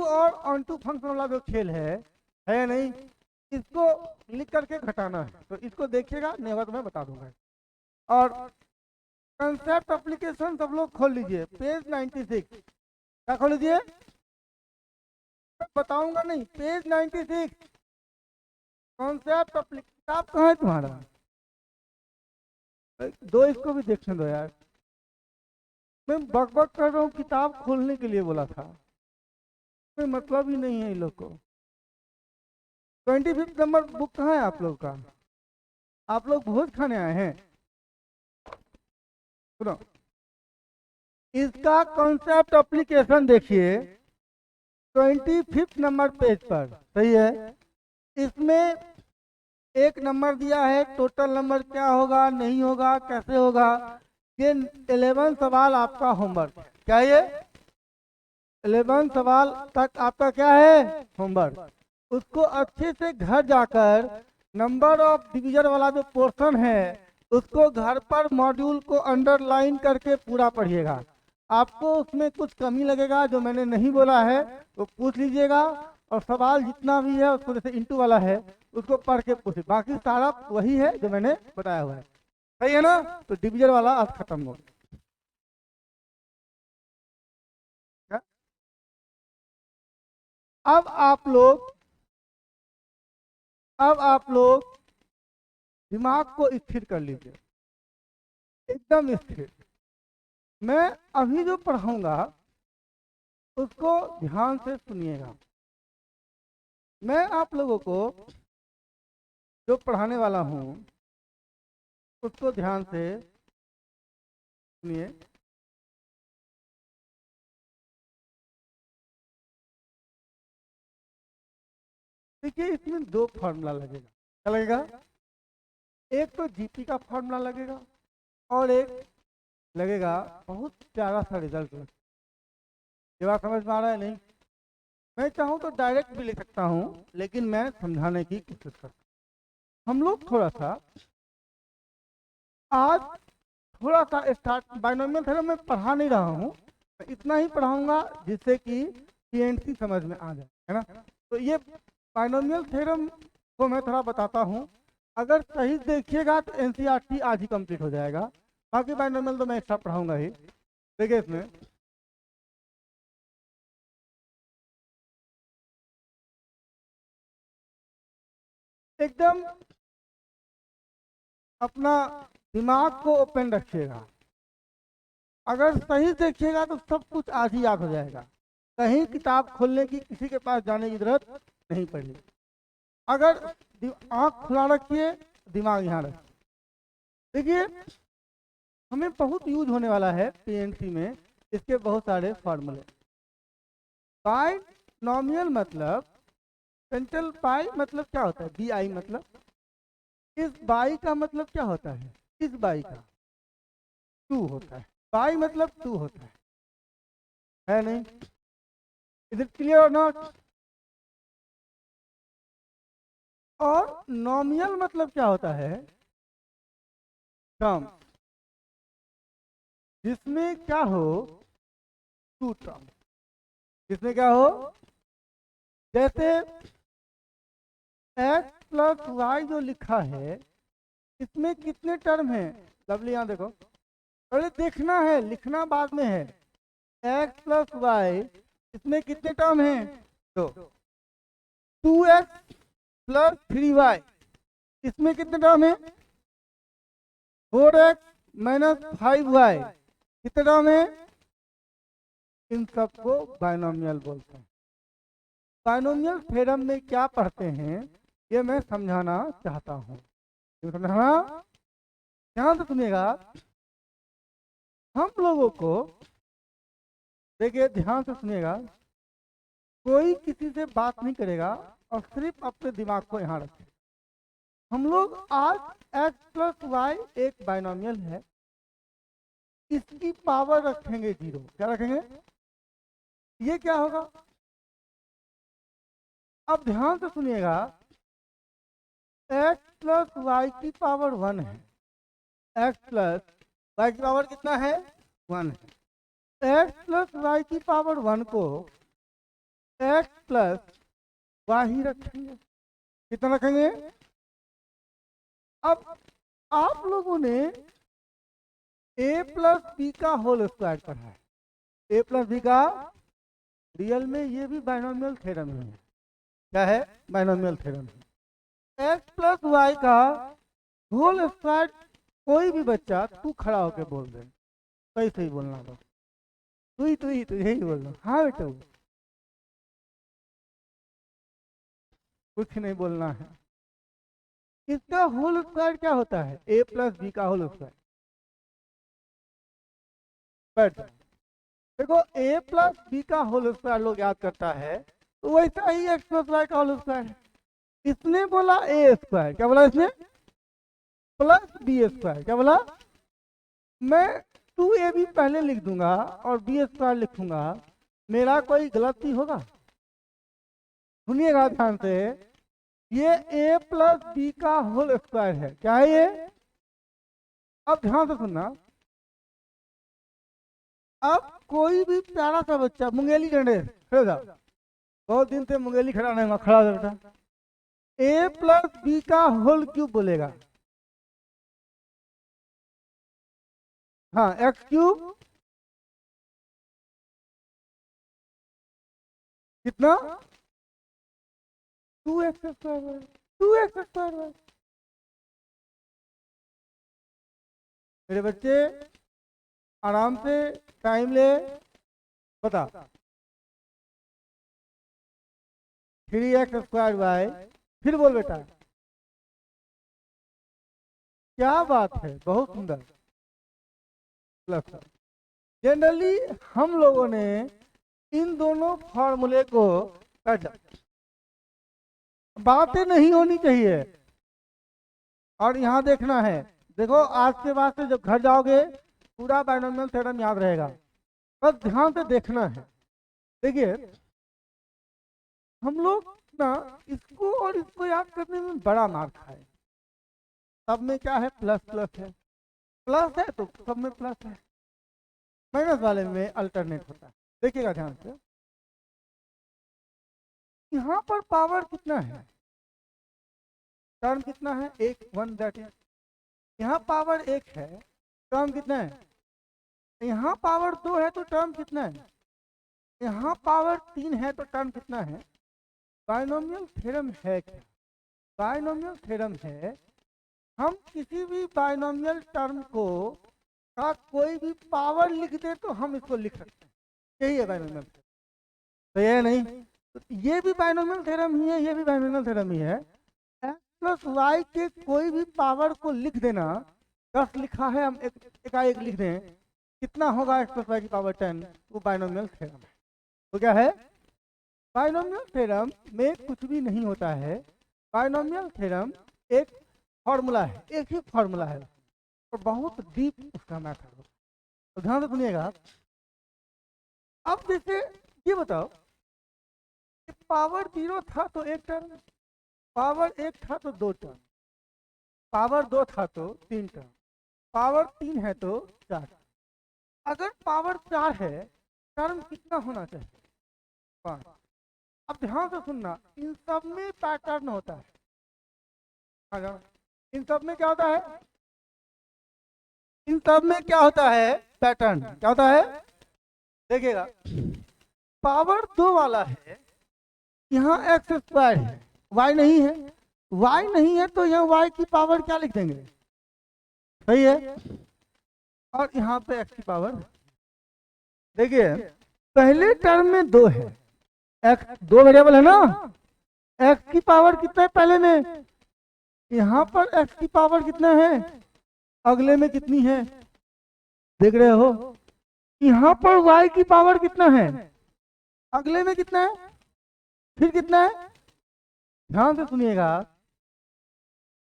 और ऑनटू फंक्शन वाला जो खेल है या नहीं, इसको लिख करके घटाना है। तो इसको देखिएगा, नहीं होगा तो मैं बता दूंगा। और कंसेप्ट एप्लीकेशन सब लोग खोल लीजिए, पेज 96। क्या खोल लीजिए? बताऊंगा नहीं, पेज 96 कॉन्सेप्ट किताब कहाँ है तुम्हारा? दो इसको भी देखने दो यार, मैं बक बक कर रहा हूँ, किताब खोलने के लिए बोला था, कोई मतलब ही नहीं है इन लोग को। 25 नंबर बुक कहाँ है आप लोग का? आप लोग भोज खाने आए हैं? सुनो, इसका कॉन्सेप्ट एप्लीकेशन देखिए 25 नंबर पेज पर, सही है। इसमें एक नंबर दिया है, टोटल नंबर क्या होगा, नहीं होगा, कैसे होगा। ये 11 सवाल आपका होमवर्क, क्या ये 11 सवाल तक आपका क्या है होमवर्क। उसको अच्छे से घर जाकर नंबर ऑफ डिवीजन वाला जो पोर्शन है उसको घर पर मॉड्यूल को अंडरलाइन करके पूरा पढ़िएगा। आपको उसमें कुछ कमी लगेगा जो मैंने नहीं बोला है वो पूछ लीजिएगा, और सवाल जितना भी है उसको जैसे इंटू वाला है उसको पढ़ के पूछे, बाकी सारा वही है जो मैंने बताया हुआ है, सही है ना। तो डिवीजन वाला आज खत्म हो गया। अब आप लोग दिमाग को स्थिर कर लीजिए, एकदम स्थिर। मैं अभी जो पढ़ाऊंगा उसको ध्यान से सुनिएगा। मैं आप लोगों को जो पढ़ाने वाला हूँ उसको ध्यान से सुनिए। देखिए इसमें दो फॉर्मूला लगेगा, क्या लगेगा, एक तो जीपी का फॉर्मूला लगेगा और एक लगेगा बहुत प्यारा सा रिजल्ट। ये बात समझ में आ रहा है नहीं? मैं चाहूँ तो डायरेक्ट भी लिख सकता हूँ, लेकिन मैं समझाने की कोशिश करता हूँ। हम लोग थोड़ा सा आज थोड़ा सा स्टार्ट बाइनोमियल थ्योरम में पढ़ा नहीं रहा हूँ, मैं इतना ही पढ़ाऊंगा जिससे कि पीएनसी समझ में आ जाए, है ना। तो ये बाइनोमियल थ्योरम को मैं थोड़ा बताता हूँ, अगर सही देखिएगा तो एनसीईआरटी आज ही कंप्लीट हो जाएगा। बाकी बाइनोमियल तो मैं एक्स्ट्रा पढ़ाऊंगा ही। देखिए इसमें एकदम अपना दिमाग को ओपन रखिएगा, अगर सही देखिएगा तो सब कुछ आज ही याद हो जाएगा, कहीं किताब खोलने की किसी के पास जाने की जरूरत नहीं पड़ेगी। अगर आंख खुला रखिए, दिमाग यहाँ रखिए। देखिए हमें बहुत यूज होने वाला है पीएनसी में इसके बहुत सारे फॉर्मूले। बाइनोमियल मतलब सेंट्रल पाई मतलब क्या होता है, बी आई मतलब, इस बाई का मतलब क्या होता है, इस बाई का टू होता है, बाई मतलब टू होता है नहीं? इज इट क्लियर और नॉट? और नॉमियल मतलब क्या होता है, टर्म जिसमें क्या हो, टू टर्म जिसमें क्या हो, जैसे एक्स प्लस वाई जो लिखा है इसमें कितने टर्म हैं, लवली यहाँ देखो, पहले देखना है, लिखना बाद में है। एक्स प्लस वाई इसमें कितने टर्म हैं, तो 2x प्लस 3y इसमें कितने टर्म है, 4x माइनस 5y कितने टर्म है, इन सबको बाइनोमियल बोलते हैं। बाइनोमियल थ्योरम में क्या पढ़ते हैं ये मैं समझाना चाहता हूँ, समझाना ध्यान से सुनिएगा। हम लोगों को देखिए ध्यान से सुनिएगा, कोई किसी से बात नहीं करेगा और सिर्फ अपने दिमाग को यहाँ रखें। हम लोग आज x प्लस वाई एक बाइनोमियल है, इसकी पावर रखेंगे जीरो, क्या रखेंगे, ये क्या होगा। अब ध्यान से सुनिएगा, x प्लस वाई की पावर 1 है, x प्लस वाई की पावर कितना है 1 है। x प्लस वाई की पावर 1 को x प्लस वाई ही रखेंगे, कितना रखेंगे। अब आप लोगों ने a प्लस बी का होल स्क्वायर पढ़ा है, a प्लस बी का, रियल में ये भी बाइनोमियल थ्योरम है, क्या है, बाइनोमियल थ्योरम है। x प्लस वाई का होल स्क्वायर कोई भी बच्चा तू खड़ा होकर बोल दे, सही सही बोलना, बस तू ही यही बोलना, हाँ बेटा कुछ नहीं बोलना है। इसका होल स्क्वायर क्या होता है, a प्लस बी का होल स्क्वायर, बैठ देखो a प्लस बी का होल स्क्वायर लोग याद करता है, तो वैसा ही एक्स प्लस वाई का होल स्क्वायर है। इसने बोला ए स्क्वायर, क्या बोला इसने, प्लस बी स्क्वायर, क्या बोला, मैं 2ab पहले लिख दूंगा और बी स्क्वायर लिखूंगा, मेरा कोई गलती होगा? सुनिएगा ध्यान से, ये a प्लस बी का होल स्क्वायर है, क्या है ये? अब ध्यान से सुनना, अब कोई भी प्यारा सा बच्चा मुंगेली डंडे खड़े जाओ, बहुत दिन से मुंगेली खड़ा नहीं हुआ, खड़ा हो बेटा, a प्लस बी का होल क्यूब बोलेगा, हाँ एक्स क्यूब कितना, 2x स्क्वायर, 2x स्क्वायर। मेरे बच्चे आराम से टाइम ले, बता, 3x स्क्वायर वाई, फिर बोल बेटा, क्या बात है, बहुत सुंदर। प्लस जनरली हम लोगों ने इन दोनों फॉर्मूले को बातें नहीं होनी चाहिए, और यहाँ देखना है, देखो आज के बाद से जब घर जाओगे पूरा बाइनोमियल थ्योरम याद रहेगा, बस ध्यान से देखना है। देखिए हम लोग ना इसको और इसको याद करने में बड़ा मार खाए, सब में क्या है, प्लस प्लस है, प्लस है तो सब में प्लस है, माइनस वाले में अल्टरनेट होता है। देखिएगा ध्यान से, यहाँ पर पावर कितना है, टर्म कितना है, एक, 1 दैट इज, यहाँ पावर 1 है, टर्म कितना है, यहाँ पावर 2 है तो टर्म कितना है, यहाँ पावर 3 है तो टर्म कितना है। बाइनोमियल थ्योरम है क्या, बाइनोमियल थ्योरम है, हम किसी भी बाइनोमियल टर्म को का कोई भी पावर लिख दे तो हम इसको लिख सकते हैं, यही है बाइनोमियल थ्योरम, तो ये नहीं, तो ये भी बाइनोमियल थ्योरम ही है, ये भी बाइनोमियल थ्योरम ही है। एक्स प्लस वाई के कोई भी पावर को लिख देना, 10 लिखा है हम एक लिख दें, कितना होगा एक्स प्लस वाई की पावर 10, वो बाइनोमियल थ्योरम है। तो क्या है, बाइनोमियल थ्योरम में कुछ भी नहीं होता है, बाइनोमियल थ्योरम एक फॉर्मूला है, एक ही फॉर्मूला है और बहुत डीप उसका मैथड है, तो ध्यान से सुनिएगा। अब जैसे ये बताओ कि पावर 0 था तो एक टर्म, पावर 1 था तो 2 टर्म, पावर 2 था तो 3 टर्म, पावर 3 है तो 4। अगर पावर 4 है, टर्म कितना होना चाहिए, 5। अब ध्यान से सुनना, इन सब में पैटर्न होता है, इन सब में क्या होता है, इन सब में क्या होता है, पैटर्न क्या होता है। देखिएगा पावर 2 वाला है, यहाँ एक्स स्क्वायर है, वाई नहीं है, वाई नहीं है तो यहाँ वाई की पावर क्या लिख देंगे, सही है, और यहाँ पे एक्स की पावर। देखिए पहले टर्म में 2 है, एक्स 2 वेरिएबल है ना, एक्स की पावर कितना है पहले में, यहाँ पर एक्स की पावर कितना है, अगले में कितनी है, देख रहे हो, यहाँ पर वाई की पावर कितना है, अगले में कितना है, फिर कितना है, ध्यान से सुनिएगा।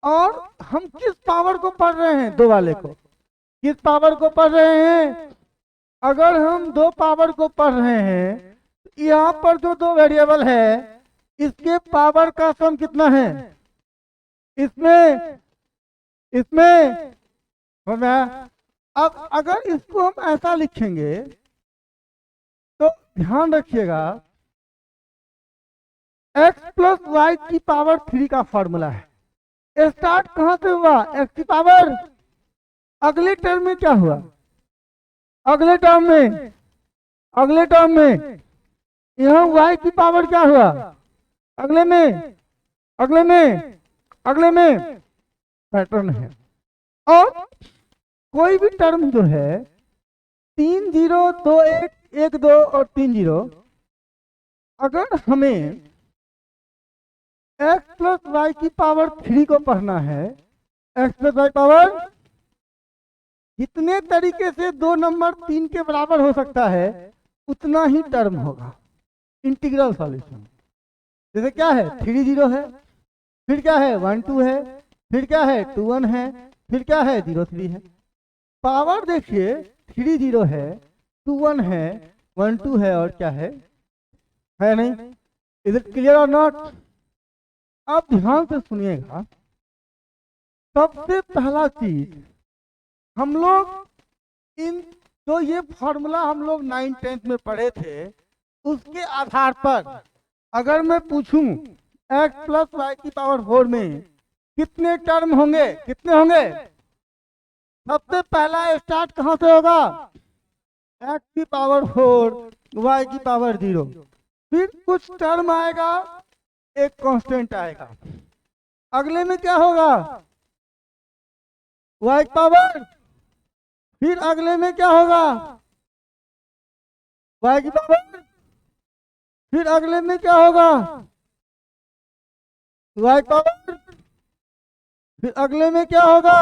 और हम किस पावर को पढ़ रहे हैं, 2 वाले को, किस पावर को पढ़ रहे हैं, अगर हम 2 पावर को पढ़ रहे हैं, यहाँ पर जो 2 वेरिएबल है इसके पावर का सम कितना है, इसमें अब अगर इसको हम ऐसा लिखेंगे तो ध्यान रखिएगा, x प्लस वाई की पावर 3 का फॉर्मूला है, स्टार्ट कहां से हुआ, x की पावर, अगले टर्म में क्या हुआ, अगले टर्म में यहाँ y की पावर क्या हुआ, अगले में पैटर्न है। और कोई भी टर्म जो है 3 0 2 1 1 2 और 3 0, अगर हमें x प्लस वाई की पावर 3 को पढ़ना है, x प्लस वाई पावर जितने तरीके से दो नंबर 3 के बराबर हो सकता है उतना ही टर्म होगा इंटीग्रल सॉल्यूशन। जैसे क्या है 3 0 है, फिर क्या है 1 2 है, फिर क्या है 2 1 है, फिर क्या है 0 3 है। पावर देखिए 3 0 है, 2 1 है, 1 2 है और क्या है नहीं। इज इट क्लियर और नॉट? आप ध्यान से सुनिएगा। सबसे पहला चीज हम लोग इन जो ये फॉर्मूला हम लोग 9th 10th में पढ़े थे उसके आधार पर अगर मैं पूछूं x प्लस वाई की पावर 4 में कितने टर्म होंगे, कितने होंगे? सबसे पहला स्टार्ट कहां से होगा? x की पावर 4 y की पावर 0, फिर कुछ टर्म आएगा, एक कांस्टेंट आएगा। अगले में क्या होगा? y की पावर, फिर अगले में क्या होगा? y की पावर, फिर अगले में क्या होगा? y की पावर, फिर अगले में क्या होगा?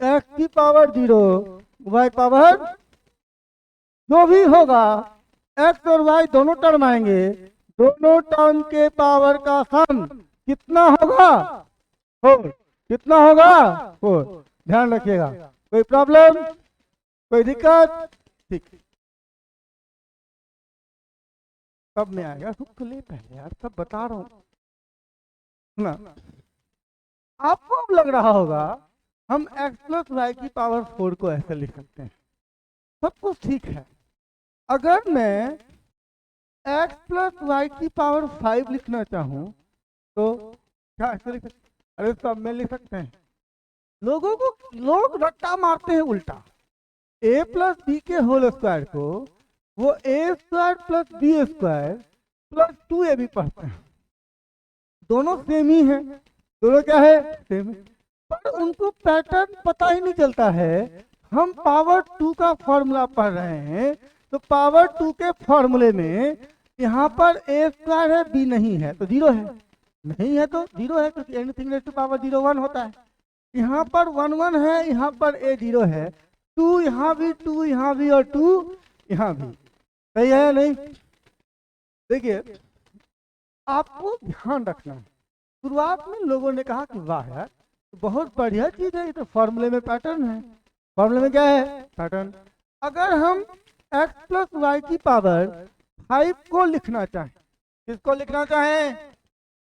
x की पावर 0 y पावर, जो भी होगा x और y दोनों टर्म आएंगे, दोनों टर्म के पावर का सम कितना होगा? 4। कितना होगा? 4। ध्यान रखिएगा। कोई प्रॉब्लम, कोई दिक्कत? ठीक, कब में आएगा? सुख ले पहले यार, सब बता रहा हूं ना। आपको अब लग रहा होगा हम x प्लस वाई की पावर 4 को ऐसे लिख सकते हैं, सब कुछ ठीक है। अगर मैं x प्लस वाई की पावर 5 लिखना चाहूं तो क्या ऐसे लिख सकते? अरे सब में लिख सकते हैं। लोग रट्टा मारते हैं उल्टा। a प्लस बी के होल स्क्वायर को वो a square plus b square plus 2ab पढ़ते हैं। दोनों सेम ही है, दोनों क्या है? सेम है, पर उनको पैटर्न पता ही नहीं चलता है। हम पावर 2 का फॉर्मूला पढ़ रहे हैं तो पावर 2 के फॉर्मूले में यहाँ पर a स्क्वायर है, b नहीं है तो 0 है, नहीं है तो 0 है, क्योंकि एनीथिंग रेज़ टू पावर 0 1 होता है। यहाँ पर 1 1 है, यहाँ पर a 0 है, 2 यहाँ भी, 2 यहाँ भी और 2 यहाँ भी, सही है नहीं? देखिए आपको ध्यान रखना है, शुरुआत में लोगों ने कहा कि वाह यार बहुत बढ़िया चीज है, ये तो फॉर्मूले में पैटर्न है। फॉर्मूले में क्या है? पैटर्न। अगर हम x प्लस वाई की पावर 5 को लिखना चाहें, किसको लिखना चाहें?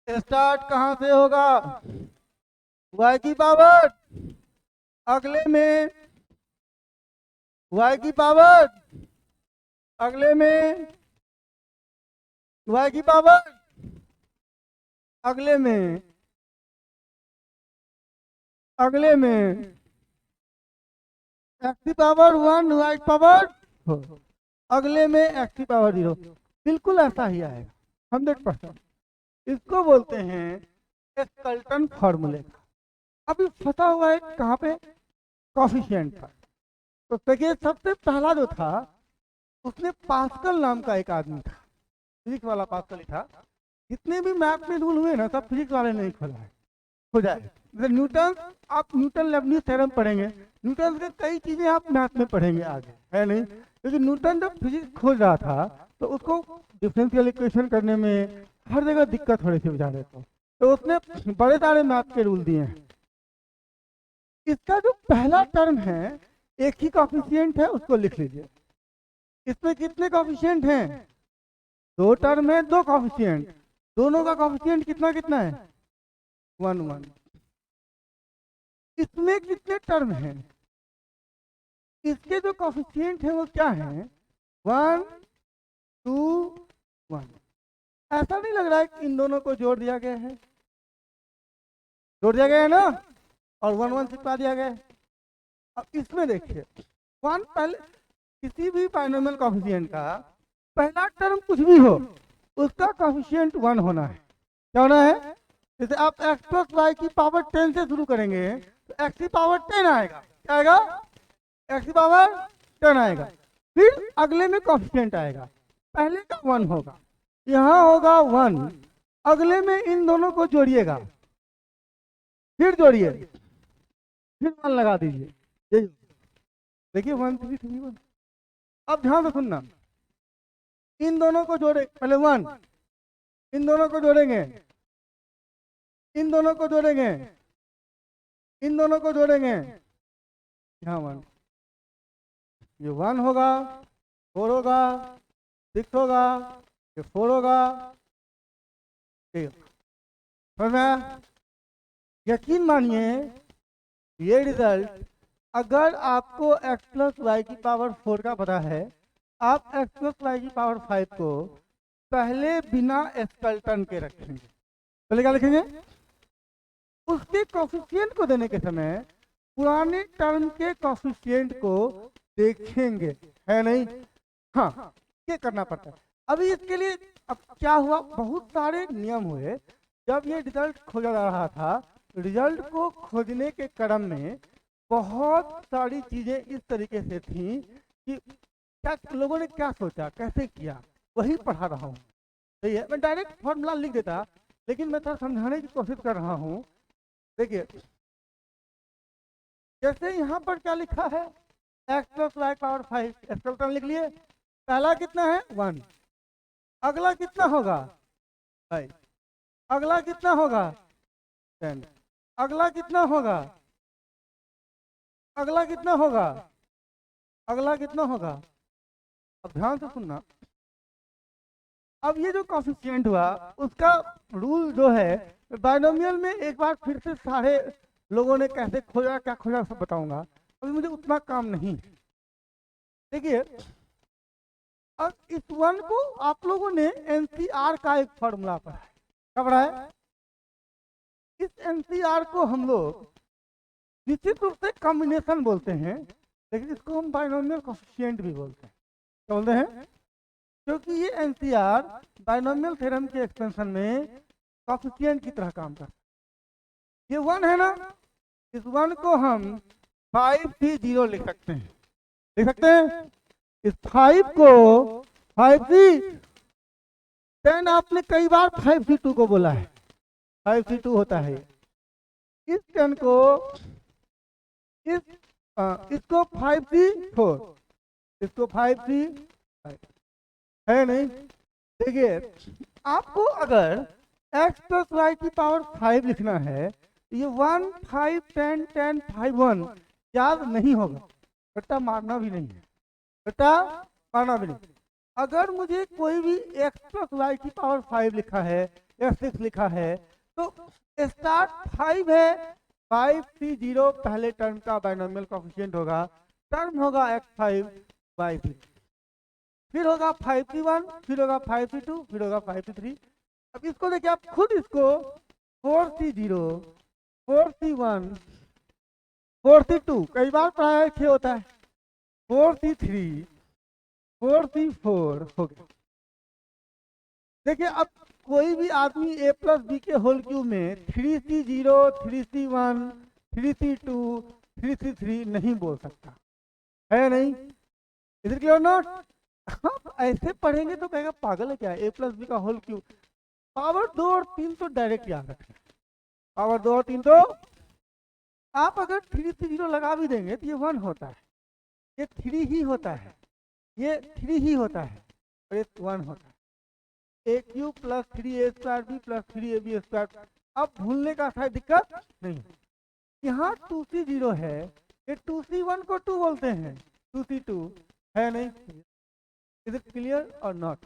स्टार्ट कहां से होगा? y की पावर, अगले में y की पावर, अगले में y की पावर, अगले में x की पावर 1 y की पावर 4, अगले में x की पावर 0। बिल्कुल ऐसा ही आएगा 100%। इसको बोलते हैं स्केलेटन फॉर्मूले का। अभी फंसा हुआ है कहाँ पे? कॉफिशिएंट पर। तो देखिए सबसे पहला जो था उसने पास्कल नाम का एक आदमी था, फिजिक्स वाला पास्कल ही था। जितने भी मैथ में रूल हुए ना सब फिजिक्स वाले ने ही खोला है, हो जाए। न्यूटन, आप न्यूटन लेबनीज थ्योरम पढ़ेंगे, न्यूटन के कई चीजें आप मैथ में पढ़ेंगे आगे, है नहीं? क्योंकि न्यूटन जब फिजिक्स खोज रहा था तो उसको डिफरेंशियल इक्वेशन करने में हर जगह दिक्कत हो रही थी बेचारे को, तो उसने बड़े सारे मैथ के रूल दिए हैं। इसका जो पहला टर्म है एक ही कॉफिशिएंट है, उसको लिख लीजिए। इसमें कितने कॉफिशिएंट हैं? 2 टर्म है, 2 कॉफिशिएंट, दोनों का कॉफिशिएंट कितना कितना है? 1 1। इसमें कितने टर्म हैं? इसके जो कॉफिशिएंट है वो क्या है? 1 2 1। ऐसा नहीं लग रहा है कि इन दोनों को जोड़ दिया गया है? जोड़ दिया गया है ना, और 1 1 चिपका दिया गया है। अब इसमें देखिए 1 पहले, किसी भी बाइनोमियल कॉफिशिएंट का पहला टर्म कुछ भी हो उसका कॉफिशिएंट 1 होना है। क्या होना है? जैसे आप x प्लस वाई की पावर 10 से शुरू करेंगे तो x की पावर 10 आएगा। क्या आएगा? x की पावर 10 आएगा। फिर अगले में कॉफिशिएंट आएगा, पहले का 1 होगा, यहाँ होगा 1, अगले में इन दोनों को जोड़िएगा, फिर जोड़िए, फिर 1 लगा दीजिए, यही देखिए 1 3 3 1। अब ध्यान से सुनना, इन दोनों को जोड़े, पहले 1, इन दोनों को जोड़ेंगे, इन दोनों को जोड़ेंगे, इन दोनों को जोड़ेंगे, यहाँ 1, ये 1 होगा, 4 होगा, 6 होगा, ये 4 होगा, समझ में आया? यकीन मानिए ये रिजल्ट, अगर आपको x प्लस वाई की पावर 4 का पता है, आप x प्लस वाई की पावर 5 को पहले बिना स्केलेटन के रखेंगे। पहले क्या लिखेंगे? उसके कोफिशिएंट को देने के समय पुराने टर्म के कोफिशिएंट को देखेंगे, है नहीं? हाँ, ये करना पड़ता है। अभी इसके लिए अब क्या हुआ, बहुत सारे नियम हुए। जब ये रिजल्ट खोजा जा रहा था, रिजल्ट को खोजने के क्रम में बहुत सारी चीजें इस तरीके से थी कि क्या लोगों ने क्या सोचा, कैसे किया, वही पढ़ा रहा हूँ। सही है, मैं डायरेक्ट फॉर्मूला लिख देता, लेकिन मैं थोड़ा समझाने की कोशिश कर रहा हूँ। देखिए, जैसे यहाँ पर क्या लिखा है, x plus y power 5, skeleton लिख लिए। पहला कितना है? 1। अगला कितना होगा? 5। अगला कितना होगा? 10। अगला कितना होगा? अगला कितना होगा? अगला कितना होगा? अब ध्यान से सुनना, अब ये जो कोफिशिएंट हुआ उसका रूल जो है बाइनोमियल में एक बार फिर से सारे लोगों ने कैसे खोजा, क्या खोजा, सब बताऊंगा। अभी मुझे उतना काम नहीं। देखिए, अब इस 1 को आप लोगों ने एनसीआर का एक फॉर्मूला पढ़ा है। क्या पढ़ा है? इस एनसीआर को हम लोग निश्चित रूप से कॉम्बिनेशन बोलते हैं, लेकिन इसको हम बाइनोमियल कोफिशिएंट भी बोलते हैं। क्या बोलते हैं? क्योंकि ये एनसीआर बाइनोमियल थ्योरम के एक्सपेंशन में कोफिशिएंट की तरह काम करता है। ये 1 है ना, इस 1 को हम 5C0 लिख सकते हैं। लिख सकते हैं इस 5 को 5C, देन आपने कई बार 5C2 को बोला है, 5C2 होता है। इस 10 को इसको 5C4, इसको 5C5, है नहीं? देखिए, आपको अगर x प्लस वाई की पावर 5 लिखना है, ये 1 5 10 10 5 1 याद नहीं होगा, रट्टा मारना भी नहीं है, रट्टा मारना भी नहीं। अगर मुझे कोई भी x प्लस वाई की पावर 5 लिखा है या 6 लिखा है, तो स्टार्ट 5 है, 5C0 पहले टर्म का बाइनोमियल कोफिशिएंट होगा, टर्म होगा x5 y3, फिर होगा 5C1, फिर होगा 5C2, फिर होगा 5C3। अब इसको देखिए, आप खुद इसको 4C0, 4C1, 4C2 कई बार प्राय होता है, 4C3, 4C4 हो गया। देखिए, अब कोई भी आदमी a प्लस बी के होल क्यूब में 3C0, 3C1, 3C2, 3C3 नहीं बोल सकता, है नहीं? इधर क्लियर नोट? ऐसे पढ़ेंगे तो कहेगा पागल है क्या, a प्लस बी का होल क्यूब। पावर 2 और 3 तो डायरेक्ट याद रखना, पावर 2 और 3 तो आप अगर 3C0 लगा भी देंगे तो ये 1 होता है, ये 3 ही होता है, ये 3 ही होता है, और ये 1 होता है। a cube plus 3a² b plus 3ab²। अब भूलने का शायद दिक्कत नहीं। यहाँ 2C0 है, ये 2C1 को 2 बोलते हैं, 2C2 है नहीं? इज इट क्लियर और नॉट?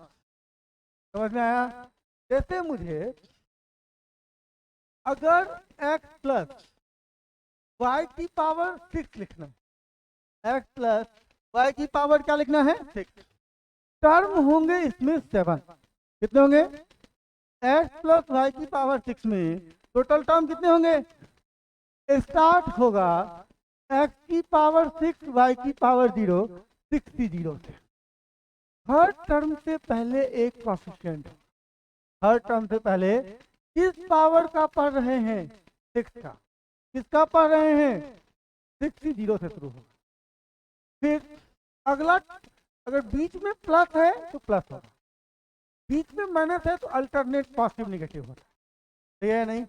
समझ में आया? जैसे मुझे अगर x प्लस वाई की पावर 6 लिखना है, x प्लस वाई की पावर क्या लिखना है? 6। टर्म होंगे इसमें 7। कितने होंगे? x प्लस वाई की पावर 6 में टोटल टर्म कितने होंगे? स्टार्ट होगा x की पावर 6 y की पावर 0, 6C0 से। हर टर्म से पहले एक कोफिशिएंट, हर टर्म से पहले किस पावर का पढ़ रहे हैं? 6 का। किसका पढ़ रहे हैं? 6C0 से शुरू होगा। फिर अगला, अगर बीच में प्लस है तो प्लस होगा, बीच में माइनस है तो अल्टरनेट पॉजिटिव नेगेटिव होता है, ठीक है नहीं?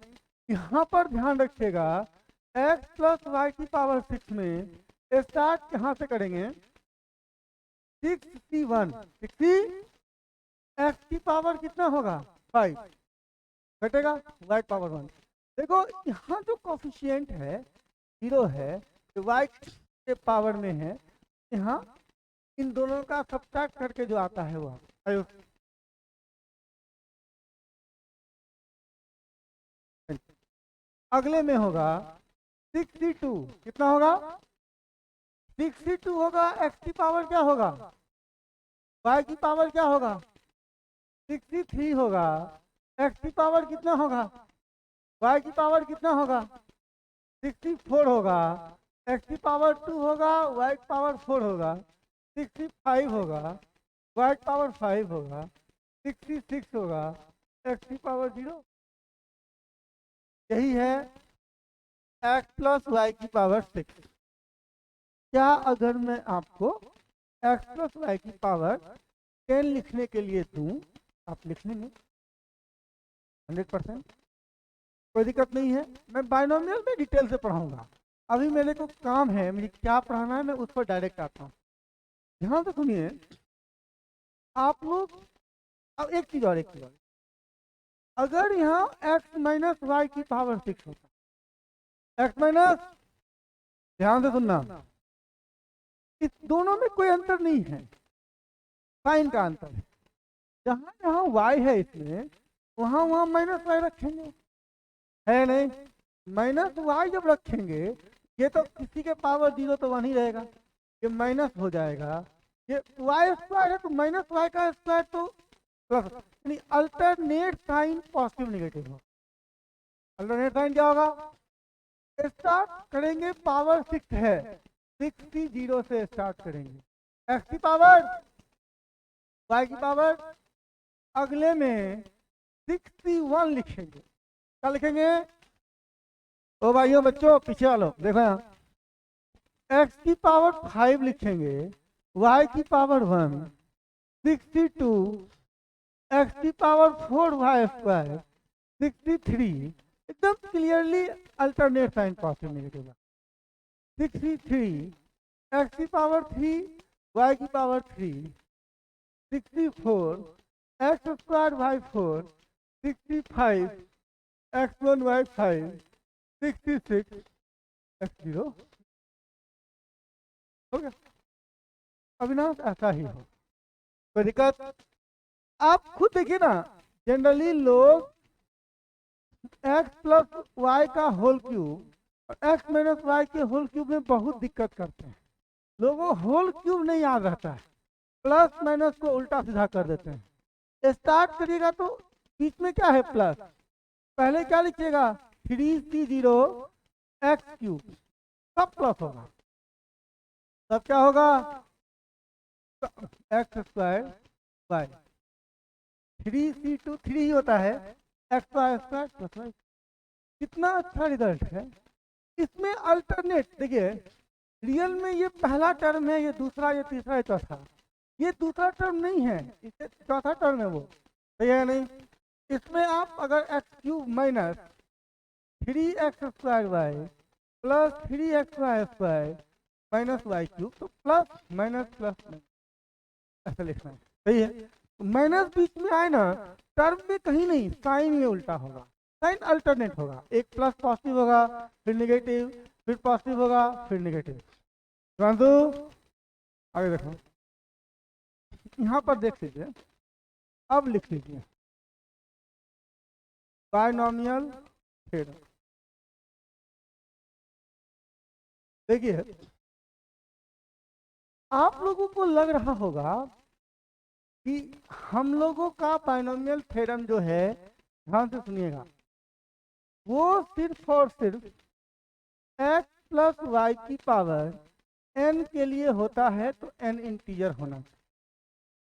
यहाँ पर ध्यान रखिएगा, x प्लस वाई की पावर 6 में स्टार्ट यहाँ से करेंगे 61 60 एक्स की पावर कितना होगा 5 घटेगा y पावर 1। देखो यहाँ जो कोफिशिएंट है 0 है जो y के पावर में है, यहाँ इन दोनों का सब्ट्रैक्ट करके जो आता है वो अगले में होगा 62 कितना होगा 62 होगा। x की पावर क्या होगा y की पावर क्या होगा 63 होगा। x की पावर कितना होगा y की पावर कितना होगा 64 होगा। x की पावर 2 होगा y की पावर 4 होगा। 65 होगा y की पावर 5 होगा। 66 होगा x की पावर 0। यही है x प्लस वाई की पावर 6। क्या अगर मैं आपको x प्लस वाई की पावर 10 लिखने के लिए दूं आप लिख लेंगे 100%, कोई दिक्कत नहीं है। मैं बाइनोमियल में डिटेल से पढ़ाऊंगा, अभी मेरे को काम है, मुझे क्या पढ़ाना है मैं उस पर डायरेक्ट आता हूँ। ध्यान से सुनिए आप लोग। अब एक चीज और अगर यहाँ x माइनस वाई की पावर 6 होता, x माइनस, ध्यान से सुनना, इस दोनों में कोई अंतर नहीं है, साइन का अंतर है। जहां जहां y है इसमें वहां वहां माइनस वाई रखेंगे, है नहीं। माइनस वाई जब रखेंगे ये तो किसी के पावर 0 तो 1 ही रहेगा, ये माइनस हो जाएगा। ये वाई स्क्वायर है तो माइनस वाई का स्क्वायर तो प्लस, यानी अल्टरनेट साइन पॉजिटिव नेगेटिव हो। अल्टरनेट साइन क्या होगा, स्टार्ट करेंगे पावर 6 है 60 से स्टार्ट करेंगे। x की पावर y की पावर अगले में 61 लिखेंगे। क्या लिखेंगे ओ भाइयों बच्चों पीछे वालों देखो यहाँ, x की पावर 5 लिखेंगे, y की पावर 1, 62, x की पावर 4 y स्क्वायर 63, एकदम clearly alternate sign positive negative. 63 x की पावर 3 y की power 3, 64 x square y 4, 65 x1 y 5, 66 x0 हो गया। अविनाश ऐसा ही हो, कोई दिक्कत। आप खुद देखिए ना, जनरली लोग x प्लस वाई का होल क्यूब और x माइनस वाई के होल क्यूब में बहुत दिक्कत करते हैं। लोगों होल क्यूब नहीं याद रहता है, प्लस माइनस को उल्टा सीधा कर देते हैं। स्टार्ट करिएगा तो बीच में क्या है प्लस, पहले क्या लिखिएगा 3c0 x क्यूब, सब प्लस होगा, तब क्या होगा एक्स स्क्वायर वाई, 3c2 3 ही होता है x y square plus y. कितना अच्छा रिजल्ट है। इसमें अल्टरनेट देखिए, रियल में ये पहला टर्म है, ये दूसरा, ये तीसरा, ये चौथा, ये दूसरा टर्म नहीं है, इसे चौथा टर्म है वो, सही है नहीं। इसमें आप अगर x cube minus 3x square y plus 3x y square minus y cube, तो प्लस माइनस प्लस ऐसा लिखना है, सही है। माइनस बीच में आए ना, टर्म में कहीं नहीं, साइन में उल्टा होगा, साइन अल्टरनेट होगा, एक प्लस पॉजिटिव होगा फिर नेगेटिव, फिर पॉजिटिव होगा फिर नेगेटिव। आगे देखो, यहाँ पर देख लीजिए, अब लिख लीजिए बायनोमियल थ्योरम। देखिए आप लोगों को लग रहा होगा कि हम लोगों का बायनोमियल थ्योरम जो है, ध्यान से सुनिएगा, वो सिर्फ और सिर्फ x प्लस वाई की पावर n के लिए होता है, तो n इंटीजर होना चाहिए।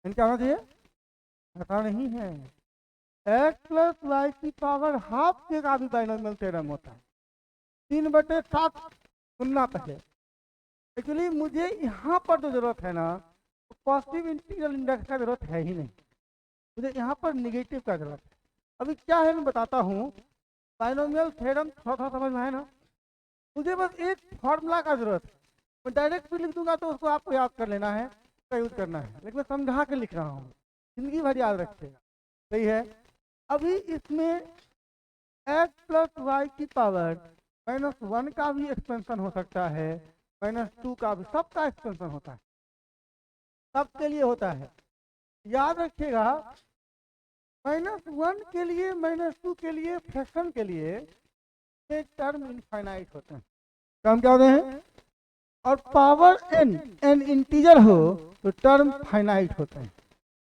n क्या होना चाहिए, ऐसा नहीं है, x प्लस वाई की पावर हाफ के का भी बाइनोमियल थ्योरम होता है। 3/7 सुनना पहले, एक्चुअली मुझे यहाँ पर जो जरूरत है ना, पॉजिटिव इंटीग्रल इंडेक्स का जरूरत है ही नहीं, मुझे यहाँ पर निगेटिव का जरूरत है। अभी क्या है मैं बताता हूँ, बाइनोमियल थ्योरम थोड़ा समझ में है ना, मुझे बस एक फॉर्मूला का जरूरत है, मैं डायरेक्ट भी लिख दूंगा तो उसको आपको याद कर लेना है, उसका यूज करना है, लेकिन मैं समझा के लिख रहा हूँ, जिंदगी भर याद रखिएगा। सही है। अभी इसमें एक्स प्लस वाई की पावर -1 का भी एक्सपेंशन हो सकता है, -2 का भी, सबका एक्सपेंशन होता है, सबके लिए होता है। याद रखिएगा, -1 के लिए, -2 के लिए, फ्रैक्शन के लिए टर्म इनफाइनाइट होते हैं, टर्म क्या होते हैं, और पावर एन, एन इंटीजर हो तो टर्म फाइनाइट होते हैं।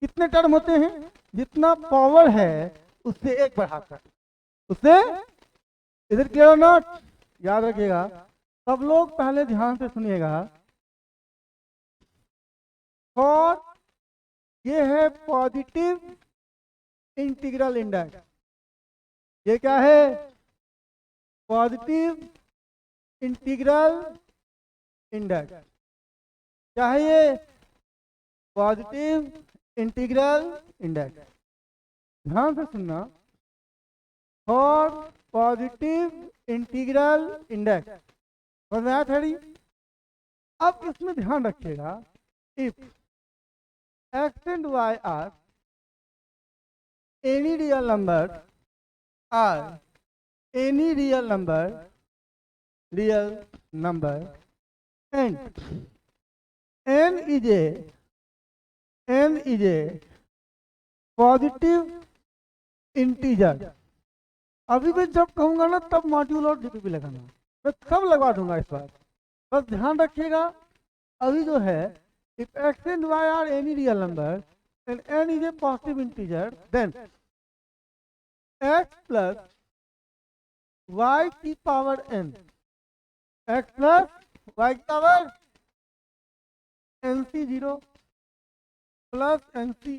कितने टर्म होते हैं, जितना पावर है उससे एक बढ़ाकर, उससे, इधर क्लियर नॉट, याद रखिएगा। सब लोग पहले ध्यान से सुनिएगा। और ये है पॉजिटिव इंटीग्रल इंडेक्स, ये क्या है, पॉजिटिव इंटीग्रल इंडेक्स, क्या है ये, पॉजिटिव इंटीग्रल इंडेक्स। ध्यान से सुनना, फॉर पॉजिटिव इंटीग्रल इंडेक्स, समझ में आया थोड़ी। अब इसमें ध्यान रखिएगा, if x and y are any real number, are any real number and n is a positive integer. अभी मैं जब कहूंगा ना तब मॉड्यूल और जीपीपी लगाना, मैं सब लगवा दूंगा इस बार, बस ध्यान रखिएगा। अभी जो है, if x and y are any real number and n is a positive integer, then x plus y की power n, x plus y की पावर NC0 प्लस NC,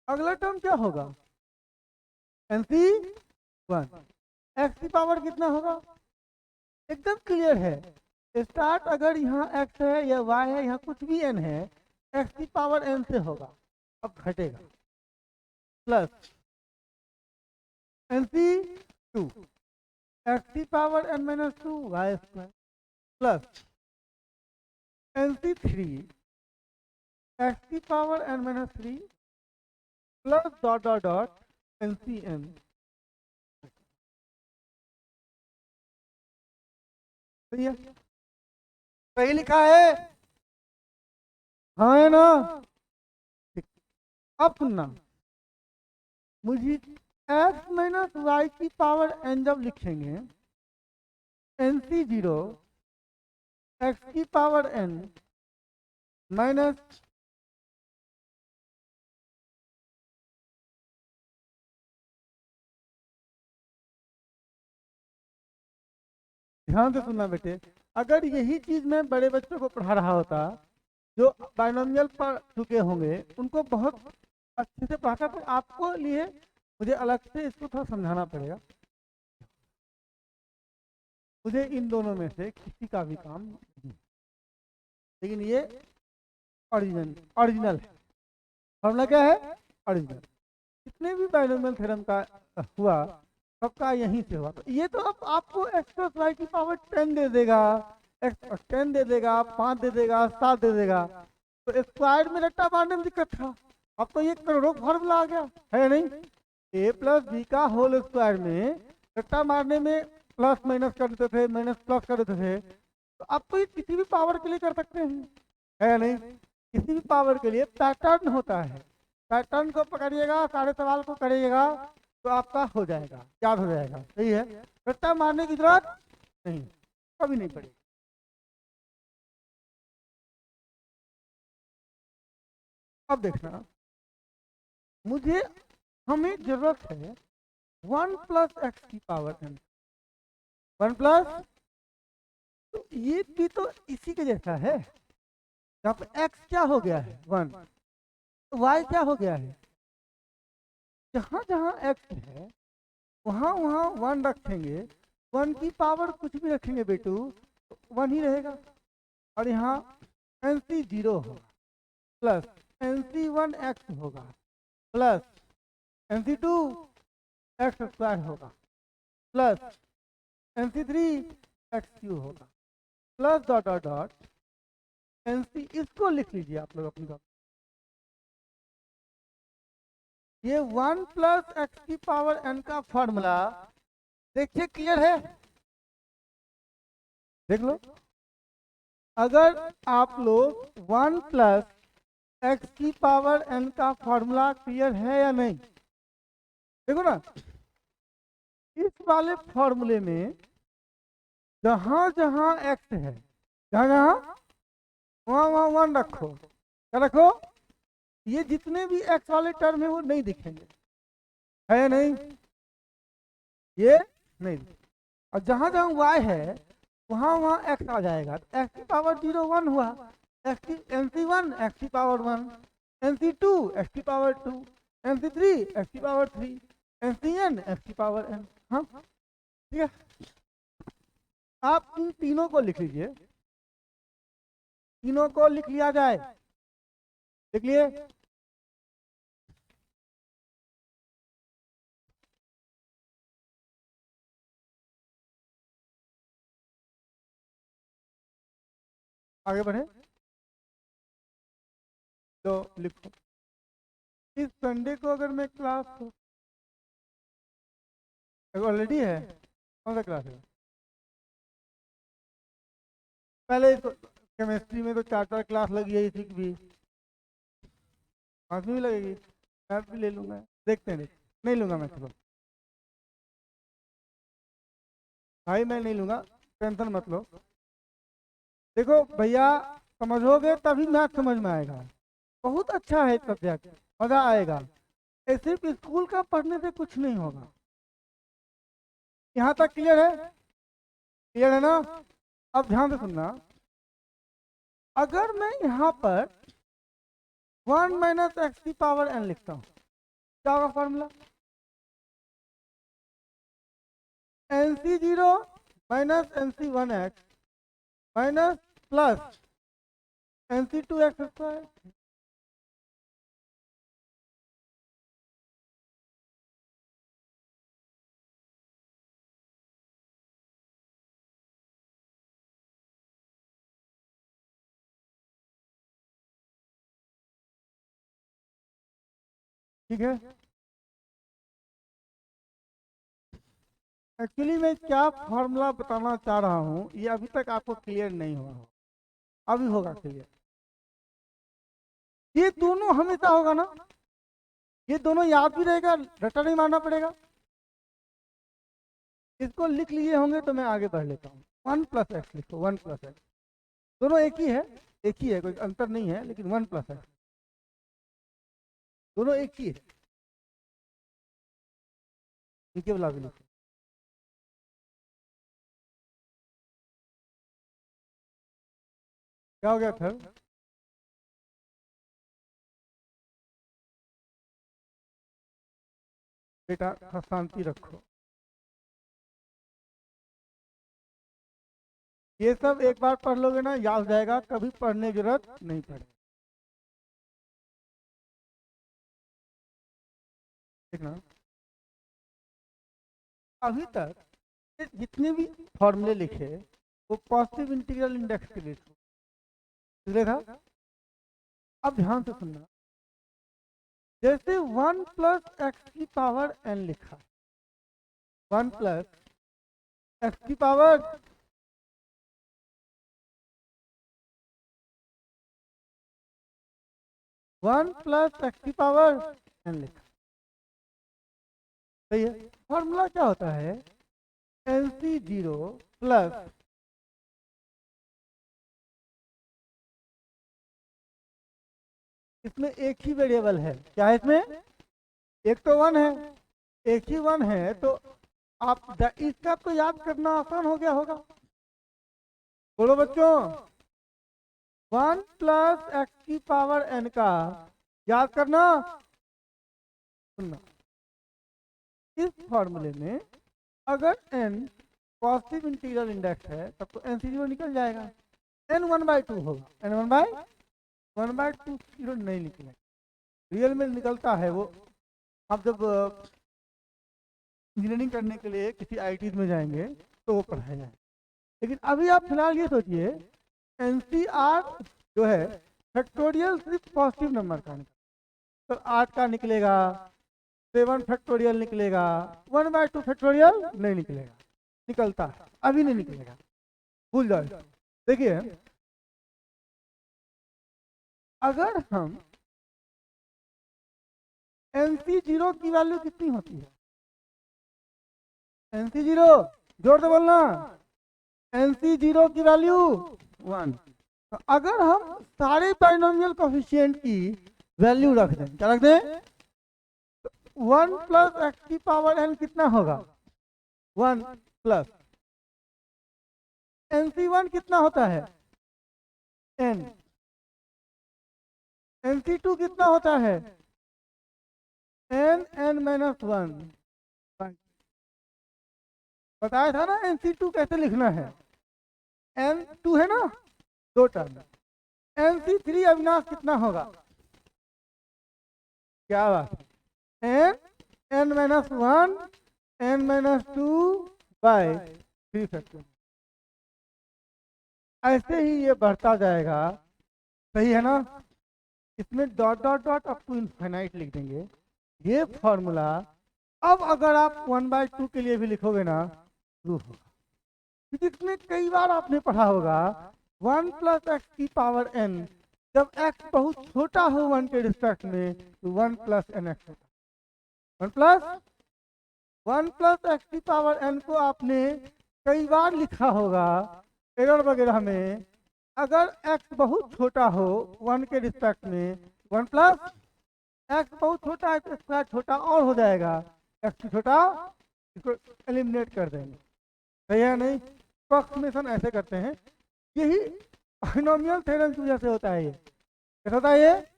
अगला टर्म क्या होगा, NC1। x की पावर कितना होगा, एकदम क्लियर है, स्टार्ट अगर यहाँ x है या y है, यहाँ कुछ भी n है, x की पावर n से होगा, अब घटेगा, प्लस NC2, x की power n-2 y square, plus NC3, x की power n-3 plus dot dot dot NCn। सही है, सही लिखा है, हाँ है ना। अब सुनना, मुझे x माइनस वाई की पावर n जब लिखेंगे, NC0 x की पावर n माइनस ध्यान से सुनना बेटे, अगर यही चीज मैं बड़े बच्चों को पढ़ा रहा होता जो बाइनोमियल पढ़ चुके होंगे, उनको बहुत अच्छे से पढ़ाता, पर आपको लिए मुझे अलग से इसको थोड़ा समझाना पड़ेगा। मुझे इन दोनों में से किसी का भी काम नहीं, लेकिन ये ओरिजिनल है, फॉर्मूला क्या है, ओरिजिनल। जितने भी बाइनोमियल थ्योरम का हुआ सबका यहीं से हुआ। तो ये तो अब आपको x प्लस वाई की पावर 10 दे देगा, x 10 दे देगा, 5 दे देगा, 7 दे देगा, तो स्क्वायर में रट्टा मारने में दिक्कत था। अब तो ये करोड़ों फॉर्मूला आ गया है नहीं, a प्लस बी का होल स्क्वायर में रट्टा मारने में प्लस माइनस कर देते थे, माइनस प्लस कर देते थे, तो अब तो ये किसी भी पावर के लिए कर सकते हैं, है नहीं। किसी भी पावर के लिए पैटर्न होता है, पैटर्न को पकड़िएगा, सारे सवाल को करिएगा तो आपका हो जाएगा, याद हो जाएगा। सही है, रट्टा मारने की जरूरत नहीं, कभी नहीं पड़ेगी। अब देखना, मुझे, हमें जरूरत है 1 प्लस एक्स की पावर n, 1 प्लस, तो ये भी तो इसी के जैसा है, यहाँ पे x क्या हो गया है 1, तो y क्या हो गया है, जहां जहां x है वहां वहां 1 रखेंगे, 1 की पावर कुछ भी रखेंगे बेटू तो 1 ही रहेगा, और यहाँ NC0 होगा, प्लस NC1x होगा, प्लस NC2 एक्स स्क्वायर होगा प्लस NC3 एक्स क्यू होगा plus dot dot dot NC, इसको लिख लीजिए आप लोग अपनी कॉपी। ये 1 प्लस एक्स की पावर n का फॉर्मूला देखिए क्लियर है, देख लो। अगर आप लोग 1 प्लस एक्स की पावर n का फॉर्मूला क्लियर है या नहीं, देखो ना, इस वाले फॉर्मूले में जहां जहां एक्स है, जहां जहां वहां वहां 1 रखो, क्या रखो, ये जितने भी एक्स वाले टर्म है वो नहीं दिखेंगे, है या नहीं, ये नहीं दिखेंगे। और जहां जहां वाई है वहां वहां एक्स आ जाएगा, तो एक्स की पावर 0 1 हुआ, एक्स की NC1 एक्स की पावर 1, NC2 एक्स की पावर 2, NC3 एक्स की पावर 3, NCn एक्स की पावर n। हाँ ठीक है, आप इन तीनों को लिख लीजिए, तीनों को लिख लिया जाए, लिख लिए। आगे बढ़े, तो लिखो, इस संडे को अगर मैं क्लास ऑलरेडी है, कौन सा क्लास है, पहले तो केमिस्ट्री में तो 4 क्लास लगी है, इसी की भी 5वीं भी लगेगी, मैथ भी ले लूंगा, देखते हैं, नहीं लूंगा मैं, चलो भाई मैं नहीं लूंगा, टेंशन मत लो। देखो भैया, समझोगे तभी मैथ समझ में आएगा, बहुत अच्छा है सब्जेक्ट, मजा आएगा, सिर्फ स्कूल का पढ़ने से कुछ नहीं होगा। यहाँ तक क्लियर है, क्लियर है ना। अब ध्यान से सुनना, अगर मैं यहाँ पर 1 माइनस एक्स की पावर n लिखता हूँ, क्या होगा formula, NC0 minus NC1x minus plus NC2x square. ठीक है, एक्चुअली मैं क्या फॉर्मूला बताना चाह रहा हूँ ये अभी तक आपको क्लियर नहीं हुआ हो, अभी होगा क्लियर। ये दोनों हमेशा होगा ना, ये दोनों याद भी रहेगा, रटा नहीं मारना पड़ेगा। इसको लिख लिए होंगे तो मैं आगे बढ़ लेता हूँ। 1 प्लस एक्स लिखो, 1 प्लस एक्स, दोनों एक ही है, कोई अंतर नहीं है, लेकिन 1 प्लस एक्स दोनों एक ही है। ठीक है, बोला भी लिखो, क्या हो गया फिर, बेटा शांति रखो, ये सब एक बार पढ़ लोगे ना याद हो जाएगा, कभी पढ़ने की जरूरत नहीं पड़ेगी। ठीक ना, अभी तक ये जितने भी फॉर्मूले लिखे वो पॉजिटिव इंटीग्रल इंडेक्स के लिए था। अब ध्यान से सुनना, जैसे 1 प्लस एक्स की पावर n लिखा, 1 प्लस एक्स की पावर 1 प्लस एक्स की पावर n लिखा, सही है। फॉर्मूला क्या होता है, NC0 प्लस इसमें एक ही वेरिएबल है, क्या है इसमें, एक तो 1 है, एक ही 1 है, तो आप इसका तो याद करना आसान हो गया होगा, बोलो बच्चों। 1 प्लस एक्स की पावर n का याद करना, सुनना, इस फॉर्मूले में अगर n पॉजिटिव इंटीग्रल इंडेक्स है तब तो NC0 निकल जाएगा, n 1/2 होगा, n 1/2 0 नहीं निकलेगा, रियल में निकलता है वो। आप जब इंजीनियरिंग करने के लिए किसी आईटीज में जाएंगे तो वो पढ़ाया जाए। लेकिन अभी आप फिलहाल ये सोचिए, एनसीआर जो है फैक्टोरियल सिर्फ पॉजिटिव नंबर का निकलेगा, तो 8 का निकलेगा, 7 फैक्टोरियल निकलेगा, 1/2 फैक्टोरियल नहीं निकलेगा। निकलता है, अभी नहीं निकलेगा, भूल जाओ इसको। देखिए, अगर हम NC0 की वैल्यू कितनी होती है? NC0 जोर से बोलना, NC0 की वैल्यू 1। तो अगर हम सारे बाइनोमियल कोएफिशिएंट की वैल्यू रख दें, क्या रख दें? 1 प्लस एक्स की पावर n कितना होगा? 1 प्लस NC1 कितना होता है? n। NC2 कितना होता है? n minus 1। बताया था ना NC2 कैसे लिखना है। n2 है ना, 2 टर्म। NC3 अविनाश कितना होगा? क्या बात है, n minus 1 n minus 2 by 3 factor. ऐसे ही ये बढ़ता जाएगा, सही है ना। इसमें dot dot dot up to infinite लिख देंगे। ये फॉर्मूला अब अगर आप 1/2 के लिए भी लिखोगे ना, प्रूफ होगा, क्योंकि इसमें कई बार आपने पढ़ा होगा 1 प्लस एक्स की पावर n, जब x बहुत छोटा हो 1 के रिस्पेक्ट में तो 1 प्लस एन एक्स होता है। 1 प्लस एक्स की पावर n को आपने कई बार लिखा होगा एरर वगैरह में। अगर x बहुत छोटा हो 1 के रिस्पेक्ट में, 1 प्लस x बहुत छोटा है तो स्क्वायर छोटा और हो जाएगा, x छोटा, इसको एलिमिनेट कर देंगे, सही है नहीं। अप्रॉक्सीमेशन ऐसे करते हैं, यही बाइनोमियल थ्योरम की वजह से होता है। ये कैसा होता है?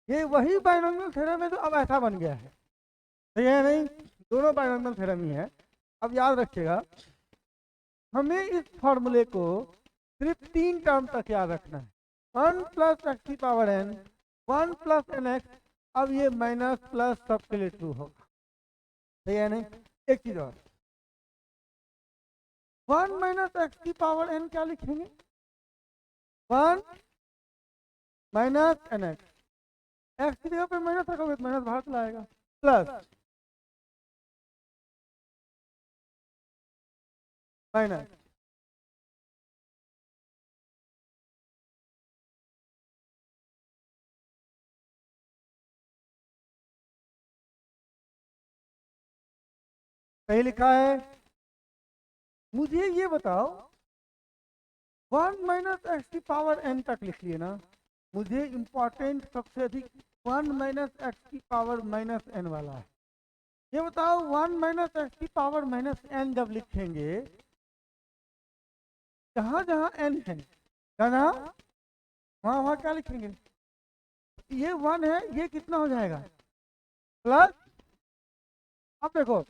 ये वही बाइनोमियल थ्योरम है जो अब ऐसा बन गया है, सही है नहीं। दोनों बाइनोमियल थ्योरम ही है। अब याद रखिएगा, हमें इस फॉर्मूले को सिर्फ 3 टर्म तक याद रखना है। 1 प्लस एक्स की power n, 1 plus n x. अब ये माइनस प्लस सबके लिए ट्रू होगा, सही है नहीं। एक चीज और, 1 माइनस एक्स की पावर n क्या लिखेंगे? 1 माइनस एन एक्स। एक्स की जगह पे माइनस रखोगे तो माइनस बाहर चला आएगा, प्लस माइनस सही लिखा है। मुझे ये बताओ, 1 माइनस एक्स की पावर n तक लिख लिए ना, मुझे इंपॉर्टेंट सबसे अधिक 1 माइनस एक्स की पावर माइनस n वाला है। ये बताओ, 1 माइनस एक्स की पावर माइनस n जब लिखेंगे, जहां जहां n है, जहां वहां वहां क्या लिखेंगे? ये 1 है, ये कितना हो जाएगा? प्लस, अब देखो,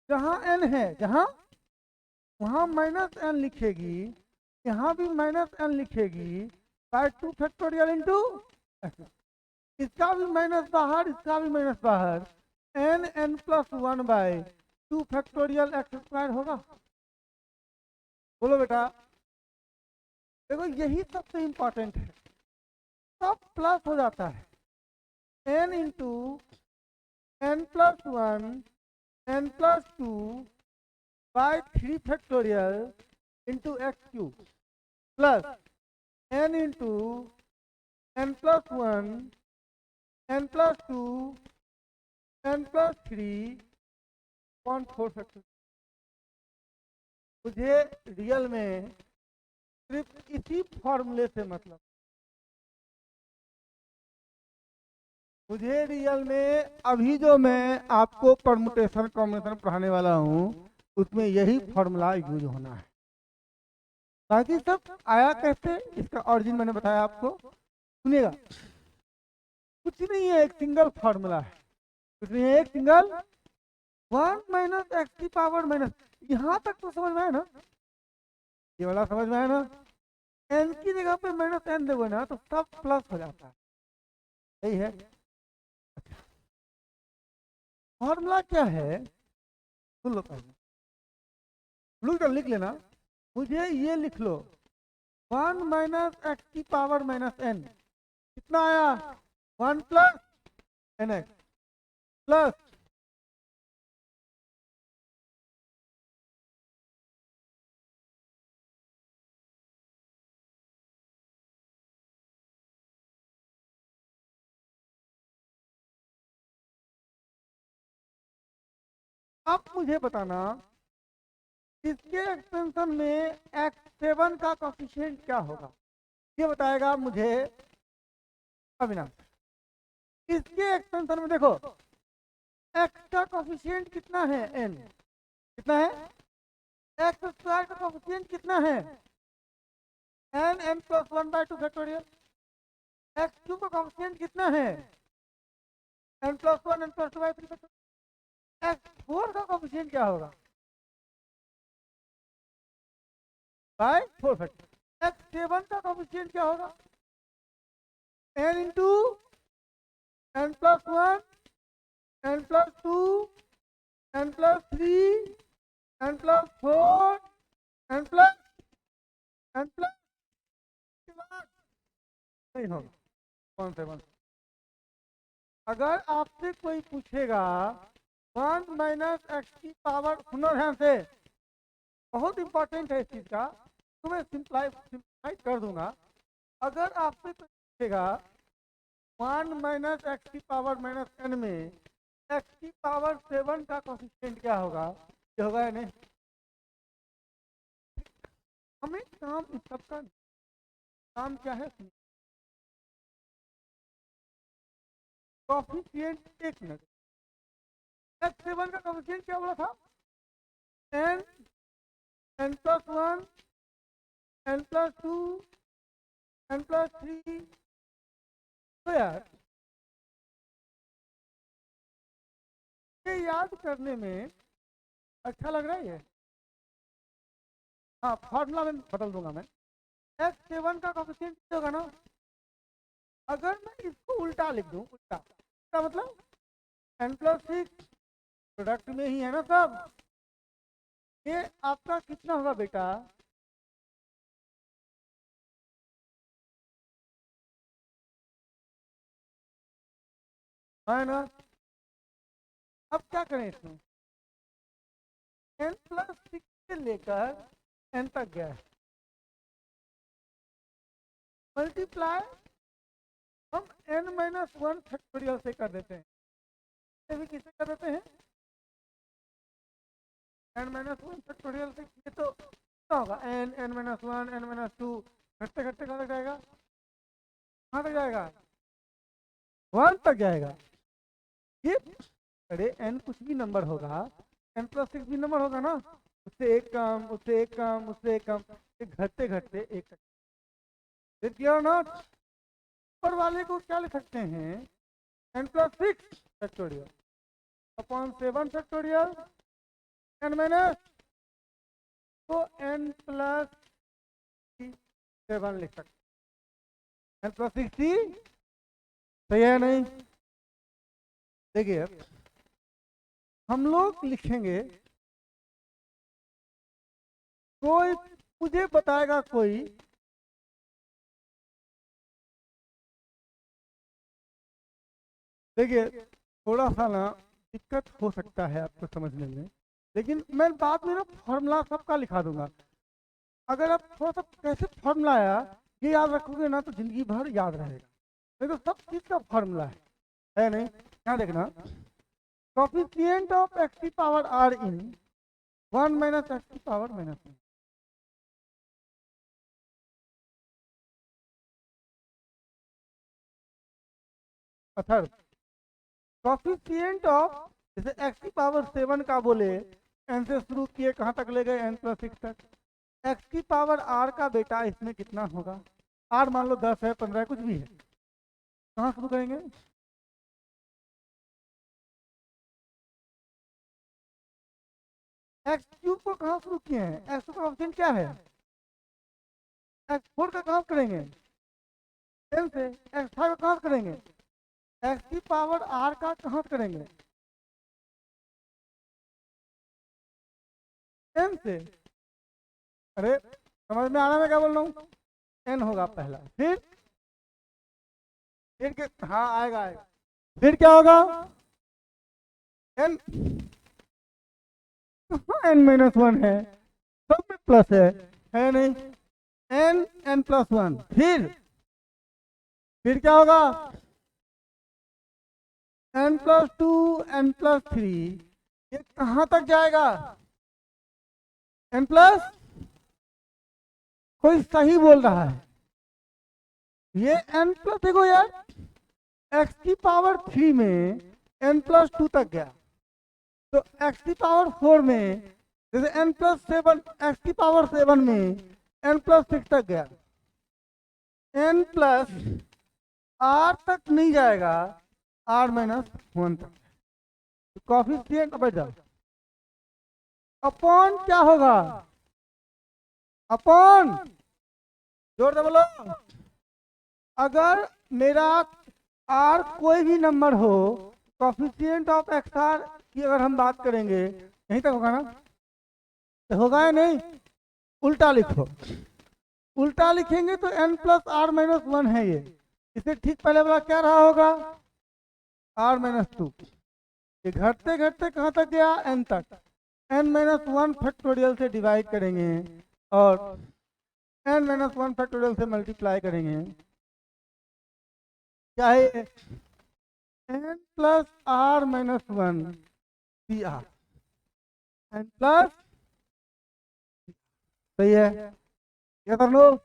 जहां n है, जहां वहां माइनस n लिखेगी, यहाँ भी माइनस n लिखेगी, बाय 2 फैक्टोरियल इंटू, इसका भी माइनस बाहर, इसका भी माइनस बाहर, n plus 1 by 2 factorial x square होगा। बोलो बेटा, देखो यही सबसे इंपॉर्टेंट है, सब प्लस हो जाता है। n into n plus 1 n plus 2 by 3 factorial into x cube, plus n into n plus 1 n plus 2 n plus 3/4 factorial. मुझे रियल में सिर्फ इसी फॉर्मूले से मतलब, मुझे रियल में अभी जो मैं आपको परमुटेशन कॉम्बिनेशन पढ़ाने वाला हूँ उसमें यही फॉर्मूला यूज होना है। बाकी सब आया कैसे, इसका ऑरिजिन मैंने बताया आपको, सुनिएगा। कुछ नहीं है, एक सिंगल फॉर्मूला है, कुछ नहीं है, एक सिंगल 1 माइनस एक्स की पावर माइनस, यहाँ तक तो समझ में आया ना, ये वाला समझ में आया ना। n की जगह पे माइनस n दोगे ना तो सब प्लस हो जाता है, सही है। फॉर्मूला क्या है? सुन लो पहले, लिख लेना, मुझे ये लिख लो 1 माइनस एक्स की पावर माइनस एन कितना आया, 1 प्लस एन एक्स प्लस अब मुझे बताना इसके एक्सटेंशन में x7 का कोफिशिएंट क्या होगा, ये बताएगा मुझे अविनाश। इसके एक्सटेंशन में देखो x का कोफिशिएंट कितना है, n कितना है, एक्स स्क्वायर का कोफिशिएंट कितना है, n plus 1/2 factorial. X cube का कोफिशिएंट कितना है, n plus 1 n plus 2/3 factorial. x4 का कोफिशिएंट क्या होगा, बाय 4 फैक्टर। x7 का कोफिशिएंट क्या होगा, n into n plus 1 n plus 2 n plus 3 n plus 4 n plus नहीं होगा, कौन से 1। अगर आपसे कोई पूछेगा 1 माइनस एक्स की पावर, सुनो ध्यान से, बहुत इंपॉर्टेंट है इस चीज का, तुम्हें सिंप्लीफाई कर दूंगा। अगर आपसे कोई पूछेगा 1 माइनस एक्स की पावर माइनस एन में एक्स की पावर 7 का कोफिशिएंट क्या होगा, ये होगा या नहीं। हमें काम इस सब का काम क्या है, कोफिशिएंट, एक मिनट, x7 का कोफिशिएंट क्या बोला था, n n plus 1 n plus 2 n plus 3। तो यार ये याद करने में अच्छा लग रहा है ये, हाँ फॉर्मूला में बदल दूंगा मैं। x7 का कोफिशिएंट होगा ना, अगर मैं इसको उल्टा लिख दूं, उल्टा का मतलब n प्लस 6 प्रोडक्ट में ही है ना सब, ये आपका कितना होगा बेटा, है ना। अब क्या करें इसमें, n प्लस 6 से लेकर n तक गया है, मल्टीप्लाई हम n माइनस 1 फैक्टोरियल से कर देते हैं, ये भी किससे कर देते हैं, n माइनस 1 फैक्टोरियल से। ये तो क्या होगा, n माइनस 1 n माइनस 2 घटते घटते कहाँ तक जाएगा, कहाँ तक जाएगा, 1 तक जाएगा। ये अरे n कुछ भी नंबर होगा, n प्लस 6 भी नंबर होगा ना, उससे एक कम, उससे एक कम, उससे एक कम, ये घटते घटते एक तक किया नॉट। ऊपर वाले को क्या लिख सकते हैं, n plus 6 factorial upon 7 factorial n minus, तो n प्लस 7 लिख सकते हैं, n प्लस 60 सही है नहीं। देखिए हम लोग लिखेंगे, कोई मुझे बताएगा कोई, देखिए थोड़ा सा ना दिक्कत हो सकता है आपको समझने में, लेकिन मैं बाद में ना फॉर्मूला सबका लिखा दूंगा। अगर आप थोड़ा सा कैसे फॉर्मूला आया ये याद रखोगे ना तो जिंदगी भर याद रहेगा। देखो सब चीज का फॉर्मूला है नहीं, क्या देखना, कोफिशिएंट ऑफ एक्स की power r in 1 minus x की power minus 1। Atharva coefficient of, जैसे एक्स की पावर 7 का बोले, एन से शुरू किए कहाँ तक ले गए, n प्लस 6 तक। एक्स की पावर आर का बेटा इसमें कितना होगा, आर मान लो 10 है 15 है कुछ भी है, कहाँ शुरू करेंगे, एक्स क्यूब को कहाँ शुरू किए हैं, एक्स का ऑप्शन क्या है, x4 का कहाँ करेंगे, n से, x5 का कहाँ करेंगे, एक्स की पावर आर का कहाँ करेंगे, एन से। अरे समझ में आ रहा है मैं क्या बोल रहा हूँ? एन होगा पहला, फिर हाँ आएगा आएगा, फिर क्या होगा? एन, एन माइनस वन है, सब में प्लस है नहीं? एन एन प्लस वन, फिर क्या होगा? N plus two, n plus three, ये कहां तक जाएगा? एन प्लस, कोई सही बोल रहा है? ये एन प्लस, देखो यार, एक्स की पावर थ्री में एन प्लस टू तक गया, तो एक्स की पावर फोर में, जैसे एन प्लस सेवन, एक्स की पावर सेवन में एन प्लस सिक्स तक गया, एन प्लस आर तक नहीं जाएगा, आर माइनस वन तक। तो कॉफिशिएंट बढ़ जाओ, अपॉन क्या होगा? अपॉन, जोर से बोलो। अगर मेरा आर कोई भी नंबर हो, कॉफिशिएंट ऑफ एक्स आर की अगर हम बात करेंगे, यहीं तक होगा ना? तो होगा या नहीं? उल्टा लिखो, उल्टा लिखेंगे तो n plus r minus one है ये, इसे ठीक पहले वाला क्या रहा होगा? R minus two. ये घटते घटते कहाँ तक गया? एन तक। एन माइनस वन फैक्टोरियल से डिवाइड करेंगे और एन माइनस वन फैक्टोरियल से मल्टीप्लाई करेंगे, क्या है? N plus r minus one सी आर, एन प्लस, सही है? ये कर लो।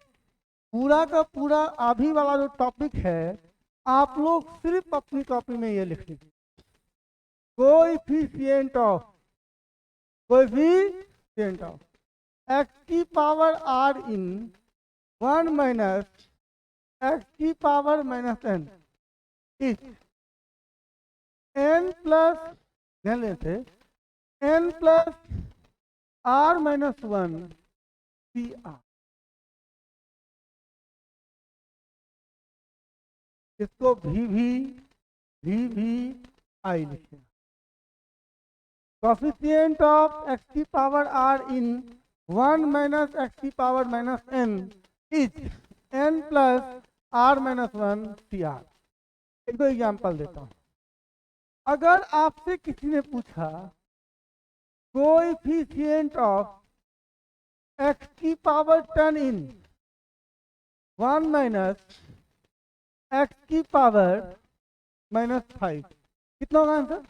पूरा का पूरा अभी वाला जो टॉपिक है, आप लोग सिर्फ अपनी कॉपी में ये लिख लीजिए, coefficient of, coefficient of x की power r in one minus x की power minus n is n plus, ध्यान लेते, n plus r minus one सी आर। इसको भी आई लिखे। कोफिशिएंट ऑफ एक्स की power r in one minus x की power minus n is n plus r minus one C r. एक दो एग्जाम्पल देता हूं। अगर आपसे किसी ने पूछा कोएफिशिएंट ऑफ एक्स की power ten in one minus x की पावर माइनस फाइव, कितना होगा आंसर?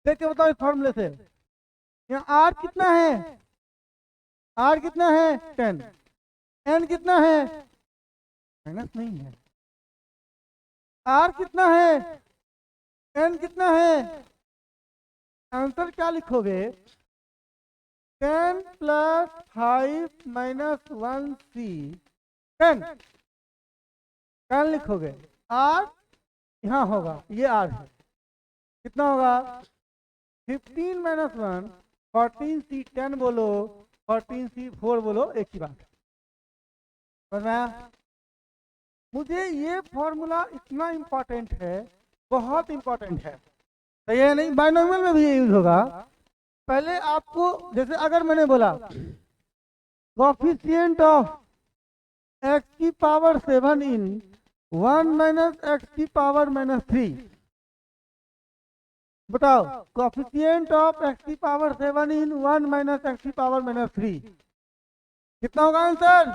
देख के बताओ इस फॉर्मूले से। यहाँ आर कितना है? आर कितना है? 10। एन कितना है? माइनस नहीं है। आर कितना है? एन कितना है? आंसर क्या लिखोगे? 10 प्लस 5 माइनस 1 सी 10, 10 लिखोगे। आर यहाँ होगा, ये आर है, कितना होगा? 15 माइनस 1, 14 सी 10 बोलो, 14 सी 4 बोलो, एक ही बात है। मुझे ये फॉर्मूला इतना इंपॉर्टेंट है, बहुत इंपॉर्टेंट है, सही है नहीं? बाइनोमियल में भी ये यूज होगा। पहले आपको, जैसे अगर मैंने बोला कोएफिशिएंट ऑफ एक्स की पावर 7 इन 1 माइनस एक्स की पावर माइनस 3, बताओ कोएफिशिएंट ऑफ एक्स की पावर 7 इन 1 माइनस एक्स की पावर माइनस 3, कितना होगा आंसर?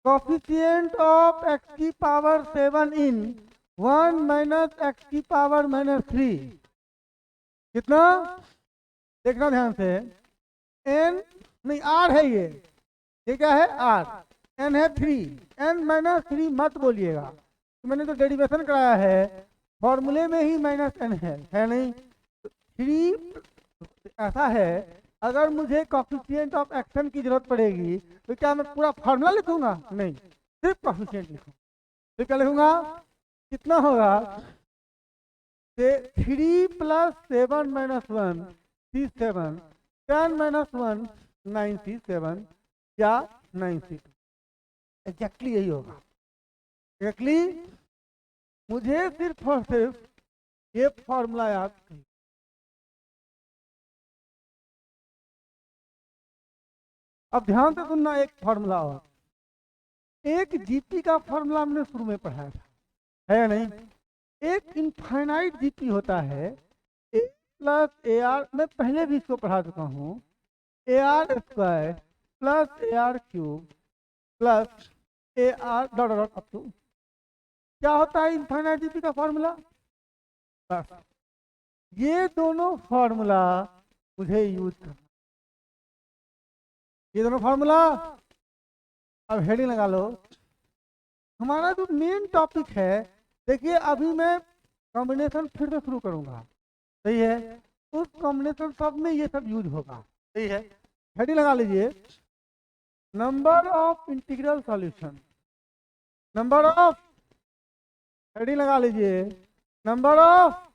कोएफिशिएंट ऑफ एक्स की पावर 7 इन 1 माइनस एक्स की पावर माइनस 3, कितना? देखना ध्यान से। एन नहीं, आर है ये क्या है? आर। एन है 3, एन माइनस 3 मत बोलिएगा, तो मैंने तो डेरिवेशन कराया है, फॉर्मूले में ही माइनस एन है नहीं? 3 ऐसा है, अगर मुझे कोएफिशिएंट ऑफ एक्शन की जरूरत पड़ेगी तो क्या मैं पूरा फॉर्मूला लिखूंगा? नहीं, सिर्फ कोएफिशिएंट लिखूंगा। तो क्या लिखूंगा? कितना होगा? 3 प्लस 7 माइनस 1 सी 7, 10 माइनस 1 9 सी 7 या 9 सी 2, एग्जैक्टली यही होगा। एग्जैक्टली मुझे सिर्फ और सिर्फ ये फॉर्मूला याद अब ध्यान से सुनना एक फॉर्मूला और, एक जीपी का फॉर्मूला हमने शुरू में पढ़ाया था, है या नहीं? एक इनफाइनाइट जीपी होता है, ए प्लस ए आर, मैं पहले भी इसको पढ़ा चुका हूँ, a r square plus a r cube plus a r dot dot up to, क्या होता है इनफाइनाइट जीपी का फॉर्मूला? बस ये दोनों फॉर्मूला मुझे यूज करना, ये दोनों फॉर्मूला। अब हेडिंग लगा लो। हमारा जो मेन टॉपिक है, देखिए अभी मैं कॉम्बिनेशन फिर से शुरू करूंगा, सही है? उस कॉम्बिनेशन सब में ये सब यूज होगा, सही है? हेडिंग लगा लीजिए, number of integral solution, number of, heading लगा लीजिए, number of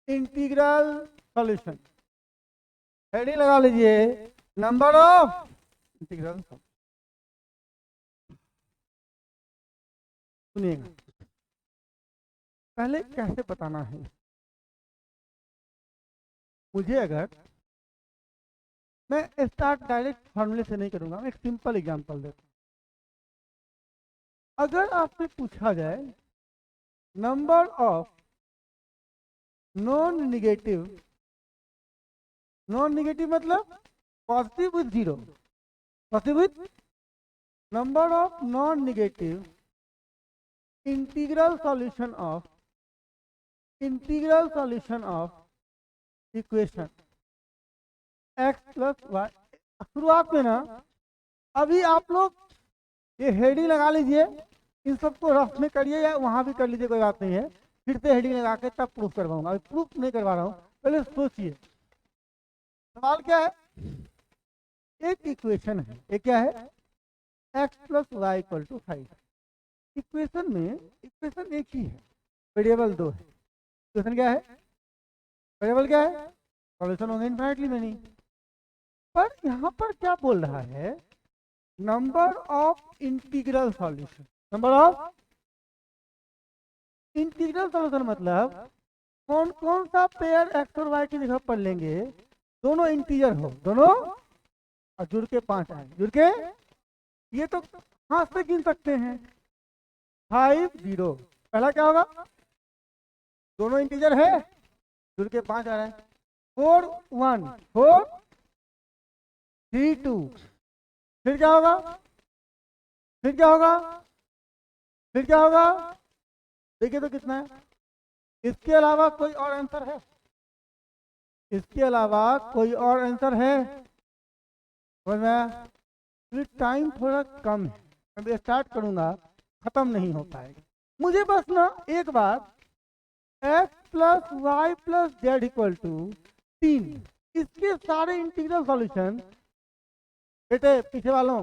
integral solution, heading लगा लीजिए, नंबर ऑफ इंटीग्रल। सुनिएगा, पहले कैसे बताना है मुझे, अगर मैं स्टार्ट डायरेक्ट फॉर्मूले से नहीं करूंगा, मैं एक सिंपल एग्जांपल देता हूं। अगर आपसे पूछा जाए नंबर ऑफ नॉन निगेटिव मतलब positive with zero, positive with, number of non negative integral solution of equation x plus y. शुरुआत में ना, अभी आप लोग ये हेडिंग लगा लीजिए, इन सबको रफ में करिए या वहां भी कर लीजिए, कोई बात नहीं है, फिर से हेडिंग लगा के तब प्रूफ करवाऊंगा, अभी प्रूफ नहीं करवा रहा हूं, पहले सोचिए सवाल क्या है। एक इक्वेशन है, एक क्या है, x plus y equal to 5। Equation में इक्वेशन एक ही है, वेरिएबल दो है। इक्वेशन क्या है, वेरिएबल क्या है, सॉल्यूशन होंगे इनफाइनाइटली मेनी। पर यहाँ पर क्या बोल रहा है, number of integral solution, number of integral solution मतलब कौन कौन सा पेयर एक्स और वाई की जगह पर लेंगे, दोनों इंटीजर हो, दोनों, और जुड़ के 5 आए, जुड़ के, ये तो हाथ से गिन सकते हैं, 5 0, पहला क्या होगा, दोनों इंटीजर है, जुड़ के 5 आ रहा है, 4 1 4 3 2, फिर क्या होगा, फिर क्या होगा, फिर क्या होगा, देखिए तो कितना है। इसके अलावा कोई और आंसर है, इसके अलावा कोई और आंसर है? टाइम थोड़ा कम है, मैं स्टार्ट करूंगा, खत्म नहीं हो पाएगा। मुझे बस ना एक बार x plus y plus z equal to 3, इसके सारे इंटीग्रल सॉल्यूशन, बेटे पीछे वालों,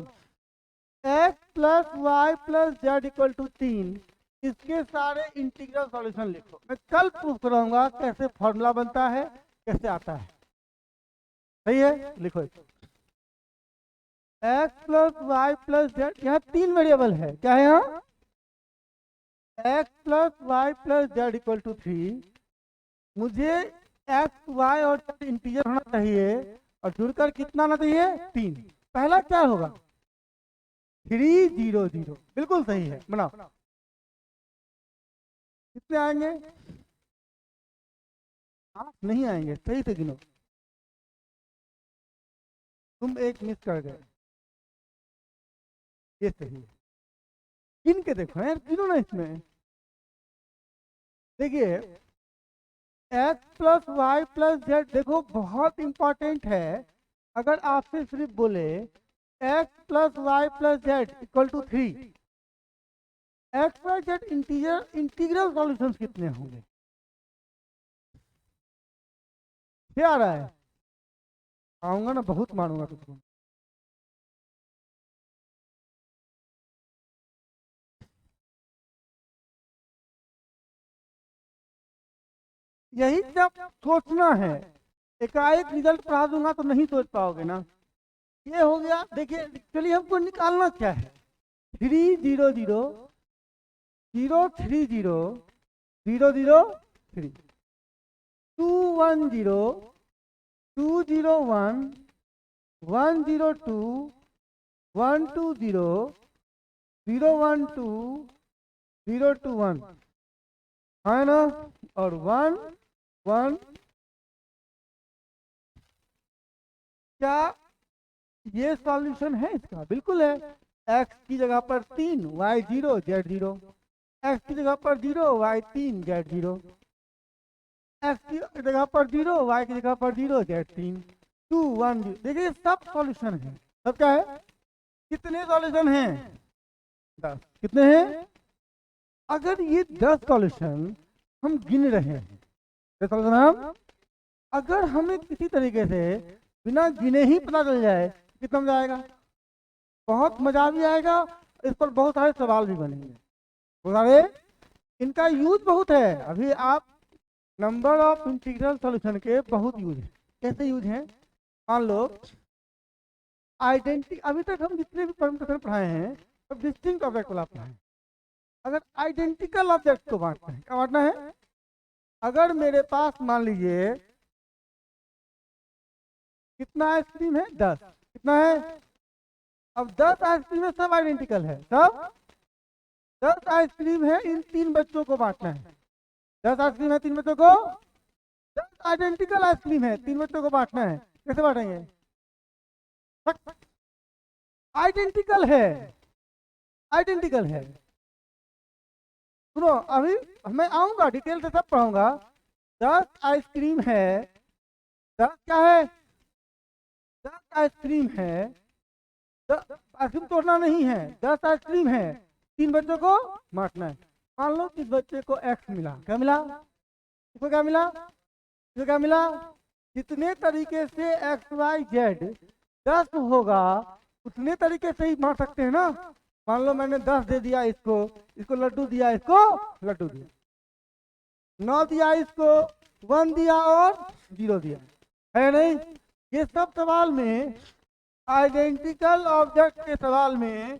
x plus y plus z equal to 3, इसके सारे इंटीग्रल सॉल्यूशन लिखो। मैं कल प्रूफ कराऊंगा कैसे फॉर्मूला बनता है, कैसे आता है, सही है? लिखो, x plus y plus z, यहाँ 3 वेरिएबल है, क्या है यहाँ, x plus y plus z equal to 3। मुझे एक्स वाई और जेड इंटीजर होना चाहिए, और जुड़कर कितना आना चाहिए, 3। पहला क्या होगा, 3 0 0, बिल्कुल सही है, बनाओ। कितने आएंगे, 8 नहीं आएंगे, सही से गिनो, तुम एक मिस कर गए, ये सही है, गिन के देखो यार, गिनो ना इसमें। देखिए x plus y plus z, देखो बहुत इंपॉर्टेंट है, अगर आपसे सिर्फ बोले x plus y plus z equal to 3, x y z integral solution कितने होंगे, क्या आ रहा है, आऊंगा ना, बहुत मारूंगा तुमको। यही जब सोचना है, एकाएक रिजल्ट पढ़ा दूंगा तो नहीं सोच पाओगे ना। ये हो गया, देखिए चलिए हमको निकालना क्या है, 3 0 0 0 3 0 0 0 3, 2 1 0 201 102 120 012 021 है ना, और 1 1। क्या ये सॉल्यूशन है इसका? बिल्कुल है। x की जगह पर 3 y 0 z 0, x की जगह पर 0 y 3 z 0, x की जगह पर 0 y की जगह पर 0 z 3 2 1 0। देखिए सब सॉल्यूशन है। सब क्या है? कितने सॉल्यूशन हैं? 10। कितने हैं? अगर ये 10 सॉल्यूशन हम गिन रहे हैं, हम अगर हमें किसी तरीके से बिना गिने ही पता चल जाए कितना मजा आएगा, बहुत मजा भी आएगा। इस पर बहुत सारे सवाल भी बनेंगे, बहुत सारे। इनका यूज बहुत है। अभी आप नंबर ऑफ इंटीग्रल सॉल्यूशन के बहुत यूज है। कैसे यूज है? मान लो आइडेंटिटी, अभी तक हम जितने भी परमुटेशन पढ़ाए हैं सब डिस्टिंक्ट ऑब्जेक्ट वाला पढ़ाए। अगर आइडेंटिकल ऑब्जेक्ट को बांटना है, क्या बांटना है? अगर मेरे पास मान लीजिए कितना आइसक्रीम है? 10। कितना है? अब 10 आइसक्रीम है, सब आइडेंटिकल है, सब 10 आइसक्रीम है। इन 3 बच्चों को बांटना है। 10 आइसक्रीम है 3 बच्चों को, 10 आइडेंटिकल आइसक्रीम है 3 बच्चों को बांटना है। कैसे बांटेंगे? आइडेंटिकल है, आइडेंटिकल है। सुनो, अभी मैं आऊंगा डिटेल से सब पढ़ाऊंगा। 10 आइसक्रीम है, 10 क्या है? 10 आइसक्रीम है, आइसक्रीम तोड़ना नहीं है, 10 आइसक्रीम है, 3 बच्चों को बांटना है। मान लो किस बच्चे को x मिला, क्या मिला? इसको क्या मिला? इसको क्या मिला? जितने तरीके से x y z 10 होगा उतने तरीके से ही बांट सकते हैं ना। मान लो मैंने 10 दे दिया इसको, इसको लड्डू दिया, इसको लड्डू दिया, 9 दिया, इसको 1 दिया और 0 दिया, है नहीं? ये सब सवाल में, आइडेंटिकल ऑब्जेक्ट के सवाल में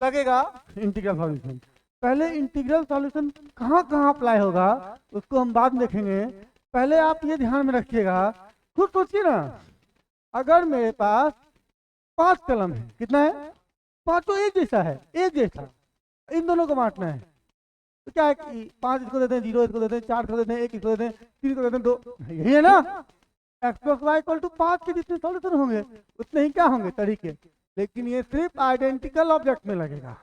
लगेगा इंटीग्रल सॉल्यूशन। पहले इंटीग्रल सॉल्यूशन कहाँ कहाँ अप्लाई होगा उसको हम बाद में देखेंगे। पहले आप ये ध्यान में रखिएगा। खुद सोचिए ना, अगर मेरे पास 5 कलम है, कितना है? 5 एक जैसा है, एक जैसा, इन दोनों को बांटना है। तो क्या है कि 5 इसको देते हैं, 0 इसको देते हैं, 4 इसको देते हैं, 1 इसको देते हैं, 3 को देते हैं, 2, यही है ना। x + y = 5 के जितने सॉल्यूशन होंगे उतने ही क्या होंगे? तरीके। लेकिन ये सिर्फ आइडेंटिकल ऑब्जेक्ट में लगेगा।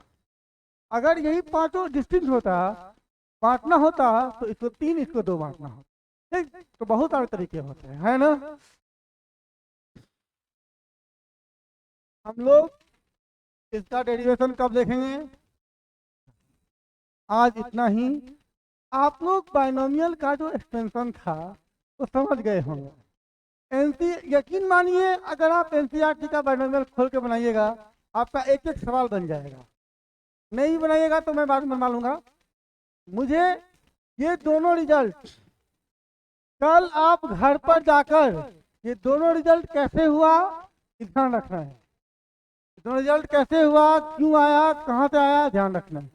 अगर यही 5 डिस्टिंक्ट होता, बांटना होता, तो इसको 3 इसको 2 बांटना होता। ठीक, तो बहुत सारे तरीके होते हैं, है ना। हम लोग इसका डेरिवेशन कब देखेंगे? आज इतना ही। आप लोग बाइनोमियल का जो एक्सटेंशन था वो समझ गए होंगे। यकीन मानिए, अगर आप एनसीईआरटी का बाइनोमियल खोल के बनाइएगा आपका एक एक सवाल बन जाएगा। नहीं बनाइएगा तो मैं बाद में बनवा लूंगा। मुझे ये दोनों रिजल्ट कल आप घर पर जाकर ये दोनों रिजल्ट कैसे हुआ ध्यान रखना है। दोनों रिजल्ट कैसे हुआ, क्यों आया, कहाँ से आया, ध्यान रखना है।